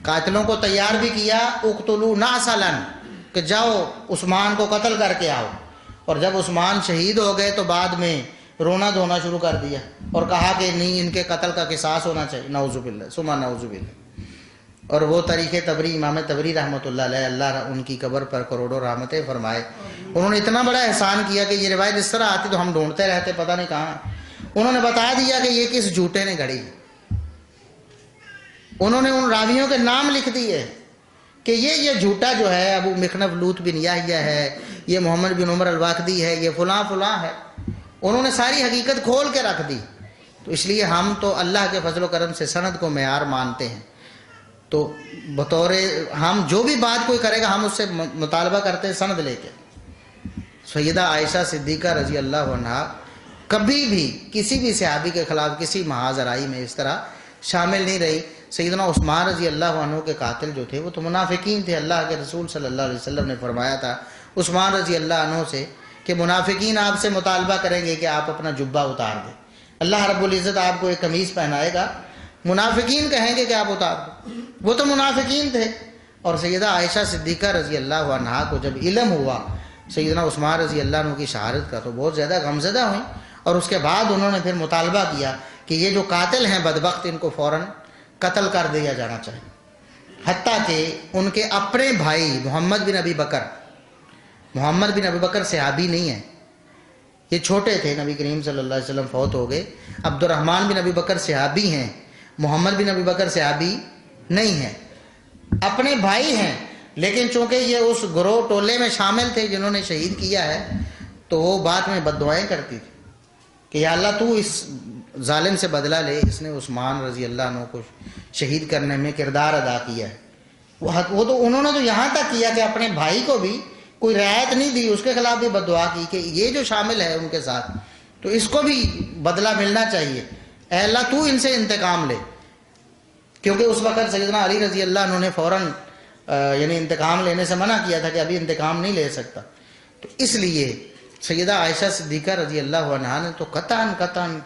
قاتلوں کو تیار بھی کیا، اقتلوا نعسلا، کہ جاؤ عثمان کو قتل کر کے آؤ. اور جب عثمان شہید ہو گئے تو بعد میں رونا دھونا شروع کر دیا اور کہا کہ نہیں، ان کے قتل کا قصاص ہونا چاہیے. نعوذ باللہ ثم نعوذ باللہ. اور وہ تاریخ طبری، امام طبری رحمۃ اللہ علیہ، اللہ ان کی قبر پر کروڑوں رحمتیں فرمائے، انہوں نے اتنا بڑا احسان کیا کہ یہ روایت اس طرح آتی تو ہم ڈھونڈتے رہتے، پتہ نہیں کہاں. انہوں نے بتا دیا کہ یہ کس جھوٹے نے گھڑی. انہوں نے ان راویوں کے نام لکھ دیے کہ یہ جھوٹا جو ہے ابو مخنف لوط بن یحییٰ ہے، یہ محمد بن عمر الواقدی ہے، یہ فلاں فلاں ہے. انہوں نے ساری حقیقت کھول کے رکھ دی. تو اس لیے ہم تو اللہ کے فضل و کرم سے سند کو معیار مانتے ہیں. تو بطور ہم جو بھی بات کوئی کرے گا ہم اس سے مطالبہ کرتے ہیں سند لے کے. سیدہ عائشہ صدیقہ رضی اللہ عنہا کبھی بھی کسی بھی صحابی کے خلاف کسی محاذ رائی میں اس طرح شامل نہیں رہی. سیدنا عثمان رضی اللہ عنہ کے قاتل جو تھے وہ تو منافقین تھے. اللہ کے رسول صلی اللہ علیہ وسلم نے فرمایا تھا عثمان رضی اللہ عنہ سے کہ منافقین آپ سے مطالبہ کریں گے کہ آپ اپنا جبہ اتار دیں. اللہ رب العزت آپ کو ایک قمیص پہنائے گا، منافقین کہیں گے کہ آپ اتار دیں. وہ تو منافقین تھے. اور سیدہ عائشہ صدیقہ رضی اللہ عنہا کو جب علم ہوا سیدنا عثمان رضی اللہ عنہ کی شہادت کا تو بہت زیادہ غمزدہ ہوئیں. اور اس کے بعد انہوں نے پھر مطالبہ کیا کہ یہ جو قاتل ہیں بدبخت ان کو فوراً قتل کر دیا جانا چاہیے. حتیٰ کہ ان کے اپنے بھائی محمد بن ابی بکر صحابی نہیں ہیں، یہ چھوٹے تھے. نبی کریم صلی اللہ علیہ وسلم فوت ہو گئے. عبد الرحمن بن ابی بکر صحابی ہیں، محمد بن ابی بکر صحابی نہیں ہیں، اپنے بھائی ہیں. لیکن چونکہ یہ اس گروہ ٹولے میں شامل تھے جنہوں نے شہید کیا ہے تو وہ بعد میں بد دعائیں کرتی تھی کہ یا اللہ تو اس ظالم سے بدلہ لے، اس نے عثمان رضی اللہ عنہ کو شہید کرنے میں کردار ادا کیا ہے. وہ تو انہوں نے تو یہاں تک کیا کہ اپنے بھائی کو بھی کوئی رعایت نہیں دی، اس کے خلاف بھی بد دعا کی کہ یہ جو شامل ہے ان کے ساتھ تو اس کو بھی بدلہ ملنا چاہیے، اے اللہ تو ان سے انتقام لے. کیونکہ اس وقت سیدنا علی رضی اللہ عنہ نے فوراً یعنی انتقام لینے سے منع کیا تھا کہ ابھی انتقام نہیں لے سکتا. تو اس لیے سیدہ عائشہ صدیقہ رضی اللہ عنہا نے تو قطعاً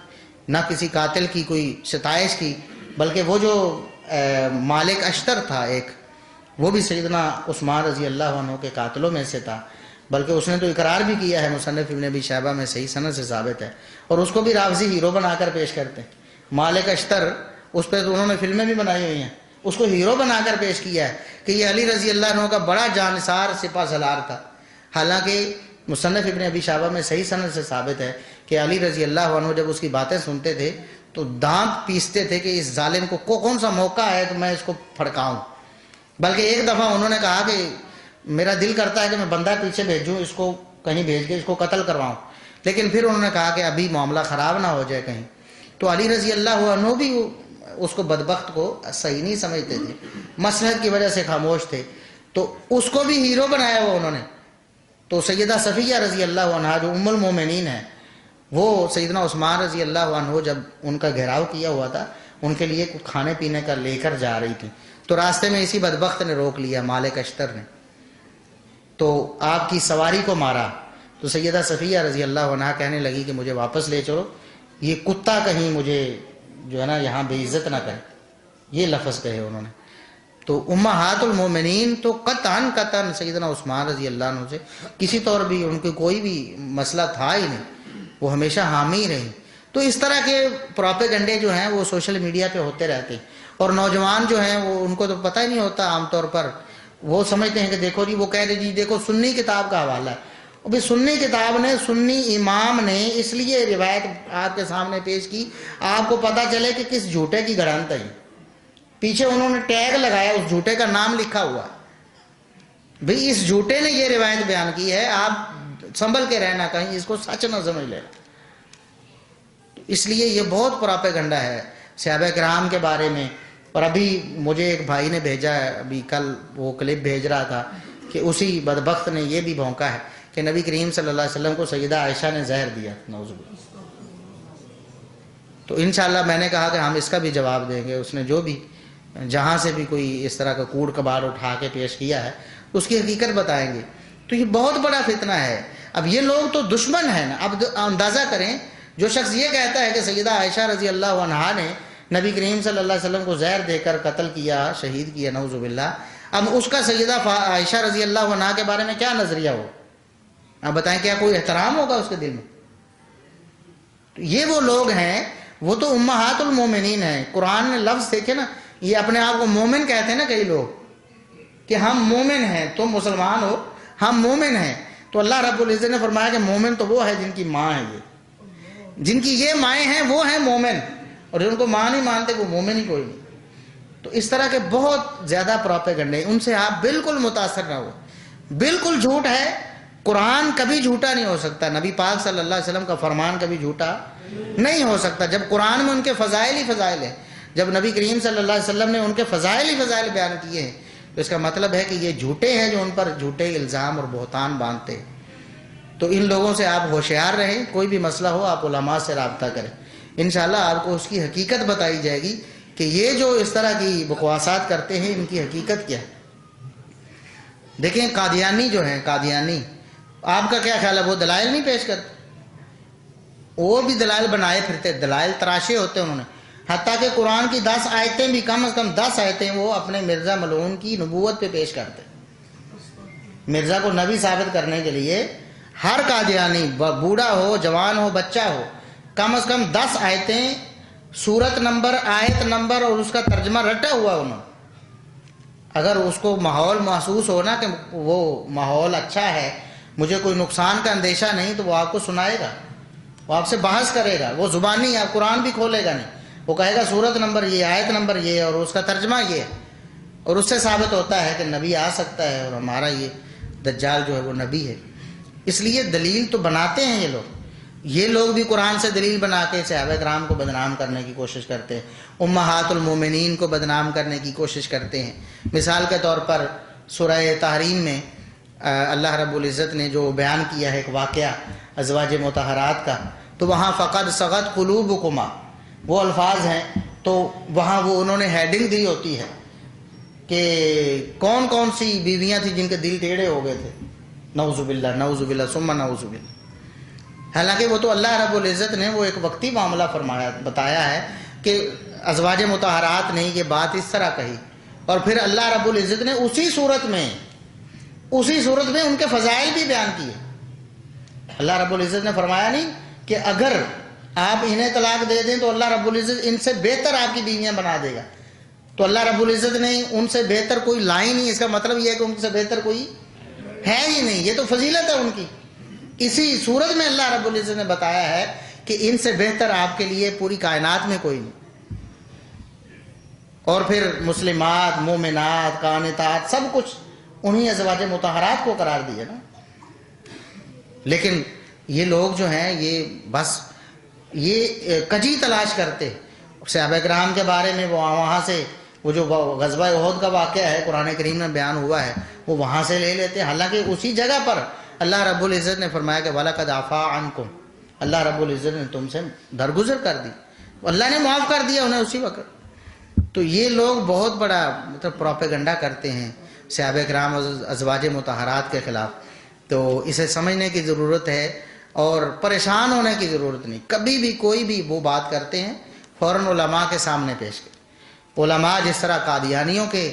نہ کسی قاتل کی کوئی ستائش کی، بلکہ وہ جو مالک اشتر تھا ایک، وہ بھی سیدنا عثمان رضی اللہ عنہ کے قاتلوں میں سے تھا. بلکہ اس نے تو اقرار بھی کیا ہے، مصنف ابن ابی شیبہ میں صحیح سند سے ثابت ہے. اور اس کو بھی رافضی ہیرو بنا کر پیش کرتے ہیں. مالک اشتر، اس پہ تو انہوں نے فلمیں بھی بنائی ہوئی ہیں، اس کو ہیرو بنا کر پیش کیا ہے کہ یہ علی رضی اللہ عنہ کا بڑا جانثار سپہ سالار تھا. حالانکہ مصنف ابن ابی شیبہ میں صحیح سند سے ثابت ہے کہ علی رضی اللہ عنہ جب اس کی باتیں سنتے تھے تو دانت پیستے تھے کہ اس ظالم کو کون سا موقع ہے کہ میں اس کو پھڑکاؤں. بلکہ ایک دفعہ انہوں نے کہا کہ میرا دل کرتا ہے کہ میں بندہ پیچھے بھیجوں، اس کو کہیں بھیج کے اس کو قتل کرواؤں. لیکن پھر انہوں نے کہا کہ ابھی معاملہ خراب نہ ہو جائے کہیں. تو علی رضی اللہ عنہ بھی اس کو بدبخت کو صحیح نہیں سمجھتے تھے، مصلحت کی وجہ سے خاموش تھے، تو اس کو بھی ہیرو بنایا ہوا انہوں نے. تو سیدہ صفیہ رضی اللہ عنہا جو ام المومنین ہے، وہ سیدنا عثمان رضی اللہ عنہ جب ان کا گھیراؤ کیا ہوا تھا ان کے لیے کچھ کھانے پینے کا لے کر جا رہی تھی. تو راستے میں اسی بدبخت نے روک لیا، مالک اشتر نے، تو آپ کی سواری کو مارا. تو سیدہ صفیہ رضی اللہ عنہا کہنے لگی کہ مجھے واپس لے چلو، یہ کتا کہیں مجھے جو ہے نا یہاں بے عزت نہ کرے، یہ لفظ کہے انہوں نے. تو امہات المومنین تو قطعاً سیدنا عثمان رضی اللہ عنہ سے کسی طور بھی ان کے کوئی بھی مسئلہ تھا ہی نہیں، وہ ہمیشہ حامی رہی. تو اس طرح کے پروپیگنڈے جو ہیں وہ سوشل میڈیا پہ ہوتے رہتے ہیں، اور نوجوان جو ہیں وہ ان کو تو پتہ ہی نہیں ہوتا. عام طور پر وہ سمجھتے ہیں کہ دیکھو جی، وہ کہہ رہے جی دیکھو سنی کتاب کا حوالہ ہے. ابھی سنی کتاب نے، سنی امام نے اس لیے روایت آپ کے سامنے پیش کی آپ کو پتہ چلے کہ کس جھوٹے کی گھڑنت ہے. پیچھے انہوں نے ٹیگ لگایا، اس جھوٹے کا نام لکھا ہوا، بھئی اس جھوٹے نے یہ روایت بیان کی ہے، آپ سنبھل کے رہنا کہیں اس کو سچ نہ سمجھ لے. اس لیے یہ بہت پروپیگنڈا ہے صحابہ کرام کے بارے میں. اور ابھی مجھے ایک بھائی نے بھیجا ہے، ابھی کل وہ کلپ بھیج رہا تھا کہ اسی بدبخت نے یہ بھی بھونکا ہے کہ نبی کریم صلی اللہ علیہ وسلم کو سیدہ عائشہ نے زہر دیا. نعوذ باللہ. تو انشاءاللہ میں نے کہا کہ ہم اس کا بھی جواب دیں گے. اس نے جو بھی جہاں سے بھی کوئی اس طرح کا کوڑ کباڑ اٹھا کے پیش کیا ہے اس کی حقیقت بتائیں گے. تو یہ بہت بڑا فتنہ ہے. اب یہ لوگ تو دشمن ہیں نا. اب اندازہ کریں، جو شخص یہ کہتا ہے کہ سیدہ عائشہ رضی اللہ عنہا نے نبی کریم صلی اللہ علیہ وسلم کو زہر دے کر قتل کیا، شہید کیا، نعوذ باللہ، اب اس کا سیدہ عائشہ رضی اللہ عنہا کے بارے میں کیا نظریہ ہو؟ آپ بتائیں، کیا کوئی احترام ہوگا اس کے دل میں؟ تو یہ وہ لوگ ہیں، وہ تو امہات المومنین ہیں. قرآن نے لفظ دیکھے نا، یہ اپنے آپ کو مومن کہتے ہیں نا کئی لوگ کہ ہم مومن ہیں، تم مسلمان ہو، ہم مومن ہیں. تو اللہ رب العزت نے فرمایا کہ مومن تو وہ ہے جن کی ماں ہے جن کی یہ مائیں ہیں وہ ہیں مومن، اور جن کو ماں نہیں مانتے وہ مومن ہی کوئی نہیں۔ تو اس طرح کے بہت زیادہ پروپیگنڈے، ان سے آپ بالکل متاثر نہ ہو، بالکل جھوٹ ہے۔ قرآن کبھی جھوٹا نہیں ہو سکتا، نبی پاک صلی اللہ علیہ وسلم کا فرمان کبھی جھوٹا نہیں ہو سکتا۔ جب قرآن میں ان کے فضائل ہی فضائل ہیں، جب نبی کریم صلی اللہ علیہ وسلم نے ان کے فضائل ہی فضائل بیان کیے ہیں، تو اس کا مطلب ہے کہ یہ جھوٹے ہیں جو ان پر جھوٹے الزام اور بہتان باندھتے ہیں۔ تو ان لوگوں سے آپ ہوشیار رہیں، کوئی بھی مسئلہ ہو آپ علماء سے رابطہ کریں، انشاءاللہ آپ کو اس کی حقیقت بتائی جائے گی کہ یہ جو اس طرح کی بکواسات کرتے ہیں ان کی حقیقت کیا ہے۔ دیکھیں قادیانی جو ہیں، قادیانی، آپ کا کیا خیال ہے وہ دلائل نہیں پیش کرتے؟ وہ بھی دلائل بنائے پھرتے، دلائل تراشے ہوتے انہوں نے، حتیٰ کہ قرآن کی 10 آیتیں بھی، کم از کم 10 آیتیں وہ اپنے مرزا ملعون کی نبوت پہ پیش کرتے۔ مرزا کو نبی ثابت کرنے کے لیے ہر قادیانی، بوڑھا ہو، جوان ہو، بچہ ہو، کم از کم 10 آیتیں، سورت نمبر، آیت نمبر اور اس کا ترجمہ رٹا ہوا انہوں۔ اگر اس کو ماحول محسوس ہونا کہ وہ ماحول اچھا ہے، مجھے کوئی نقصان کا اندیشہ نہیں، تو وہ آپ کو سنائے گا، وہ آپ سے بحث کرے گا، وہ زبانی آپ قرآن بھی کھولے گا نہیں، وہ کہے گا سورت نمبر یہ، آیت نمبر یہ اور اس کا ترجمہ یہ ہے، اور اس سے ثابت ہوتا ہے کہ نبی آ سکتا ہے اور ہمارا یہ دجال جو ہے وہ نبی ہے۔ اس لیے دلیل تو بناتے ہیں یہ لوگ بھی قرآن سے دلیل بنا کے صحابہ کرام کو بدنام کرنے کی کوشش کرتے ہیں، امہات المومنین کو بدنام کرنے کی کوشش کرتے ہیں۔ مثال کے طور پر سورہ تحریم میں اللہ رب العزت نے جو بیان کیا ہے ایک واقعہ ازواج مطہرات کا، تو وہاں فقد سغت قلوبکما وہ الفاظ ہیں، تو وہاں وہ انہوں نے ہیڈنگ دی ہوتی ہے کہ کون کون سی بیویاں تھیں جن کے دل ٹیڑھے ہو گئے تھے، نعوذ باللہ نعوذ باللہ ثم نعوذ باللہ۔ حالانکہ وہ تو اللہ رب العزت نے وہ ایک وقتی معاملہ فرمایا، بتایا ہے کہ ازواج مطہرات نے یہ بات اس طرح کہی، اور پھر اللہ رب العزت نے اسی صورت میں ان کے فضائل بھی بیان کیے۔ اللہ رب العزت نے فرمایا نہیں کہ اگر آپ انہیں طلاق دے دیں تو اللہ رب العزت ان سے بہتر آپ کی بیویاں بنا دے گا، تو اللہ رب العزت نے ان سے بہتر کوئی لائی نہیں، اس کا مطلب یہ ہے کہ ان سے بہتر کوئی ہے ہی نہیں، یہ تو فضیلت ہے ان کی۔ اسی صورت میں اللہ رب العزت نے بتایا ہے کہ ان سے بہتر آپ کے لیے پوری کائنات میں کوئی نہیں۔ اور پھر مسلمات، مومنات، قانتات، سب کچھ انہی ازواج مطہرات کو قرار دیا نا۔ لیکن یہ لوگ جو ہیں یہ بس یہ کجی تلاش کرتے، صحابہ کرام کے بارے میں وہ وہاں سے وہ جو غزوہ احد کا واقعہ ہے قرآن کریم میں بیان ہوا ہے وہ وہاں سے لے لیتے، حالانکہ اسی جگہ پر اللہ رب العزت نے فرمایا کہ وَلَقَدْ عَفَا عَنْكُمْ، اللہ رب العزت نے تم سے درگزر کر دی، اللہ نے معاف کر دیا انہیں اسی وقت۔ تو یہ لوگ بہت بڑا مطلب پروپیگنڈا کرتے ہیں صحابہ کرام ازواج مطہرات کے خلاف، تو اسے سمجھنے کی ضرورت ہے اور پریشان ہونے کی ضرورت نہیں۔ کبھی بھی کوئی بھی وہ بات کرتے ہیں فوراً علماء کے سامنے پیش کریں۔ علماء جس طرح قادیانیوں کے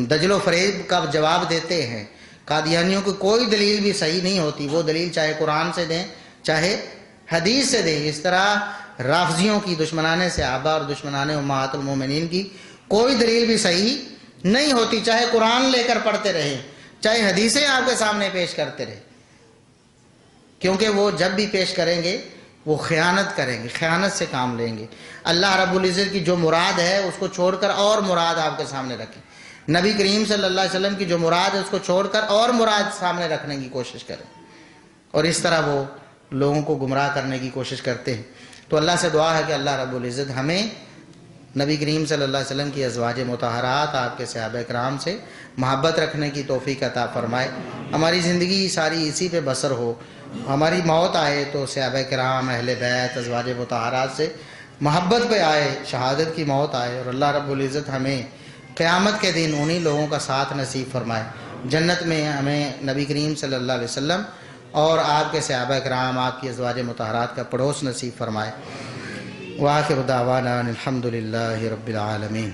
دجل و فریب کا جواب دیتے ہیں، قادیانیوں کی کوئی دلیل بھی صحیح نہیں ہوتی، وہ دلیل چاہے قرآن سے دیں چاہے حدیث سے دیں، اس طرح رافضیوں کی، دشمنان صحابہ اور دشمنان امہات المومنین کی کوئی دلیل بھی صحیح نہیں ہوتی، چاہے قرآن لے کر پڑھتے رہیں چاہے حدیثیں آپ کے سامنے پیش کرتے رہیں، کیونکہ وہ جب بھی پیش کریں گے وہ خیانت کریں گے، خیانت سے کام لیں گے۔ اللہ رب العزت کی جو مراد ہے اس کو چھوڑ کر اور مراد آپ کے سامنے رکھیں، نبی کریم صلی اللہ علیہ وسلم کی جو مراد ہے اس کو چھوڑ کر اور مراد سامنے رکھنے کی کوشش کریں، اور اس طرح وہ لوگوں کو گمراہ کرنے کی کوشش کرتے ہیں۔ تو اللہ سے دعا ہے کہ اللہ رب العزت ہمیں نبی کریم صلی اللہ علیہ وسلم کی ازواج مطہرات، آپ کے صحابہ کرام سے محبت رکھنے کی توفیق عطا فرمائے، ہماری زندگی ساری اسی پہ بسر ہو، ہماری موت آئے تو صحابہ کرام، اہل بیت، ازواج مطہرات سے محبت پہ آئے، شہادت کی موت آئے، اور اللہ رب العزت ہمیں قیامت کے دن انہی لوگوں کا ساتھ نصیب فرمائے، جنت میں ہمیں نبی کریم صلی اللہ علیہ وسلم اور آپ کے صحابہ کرام، آپ کی ازواج مطہرات کا پڑوس نصیب فرمائے۔ وآخر دعوانا الحمد للہ رب العالمین۔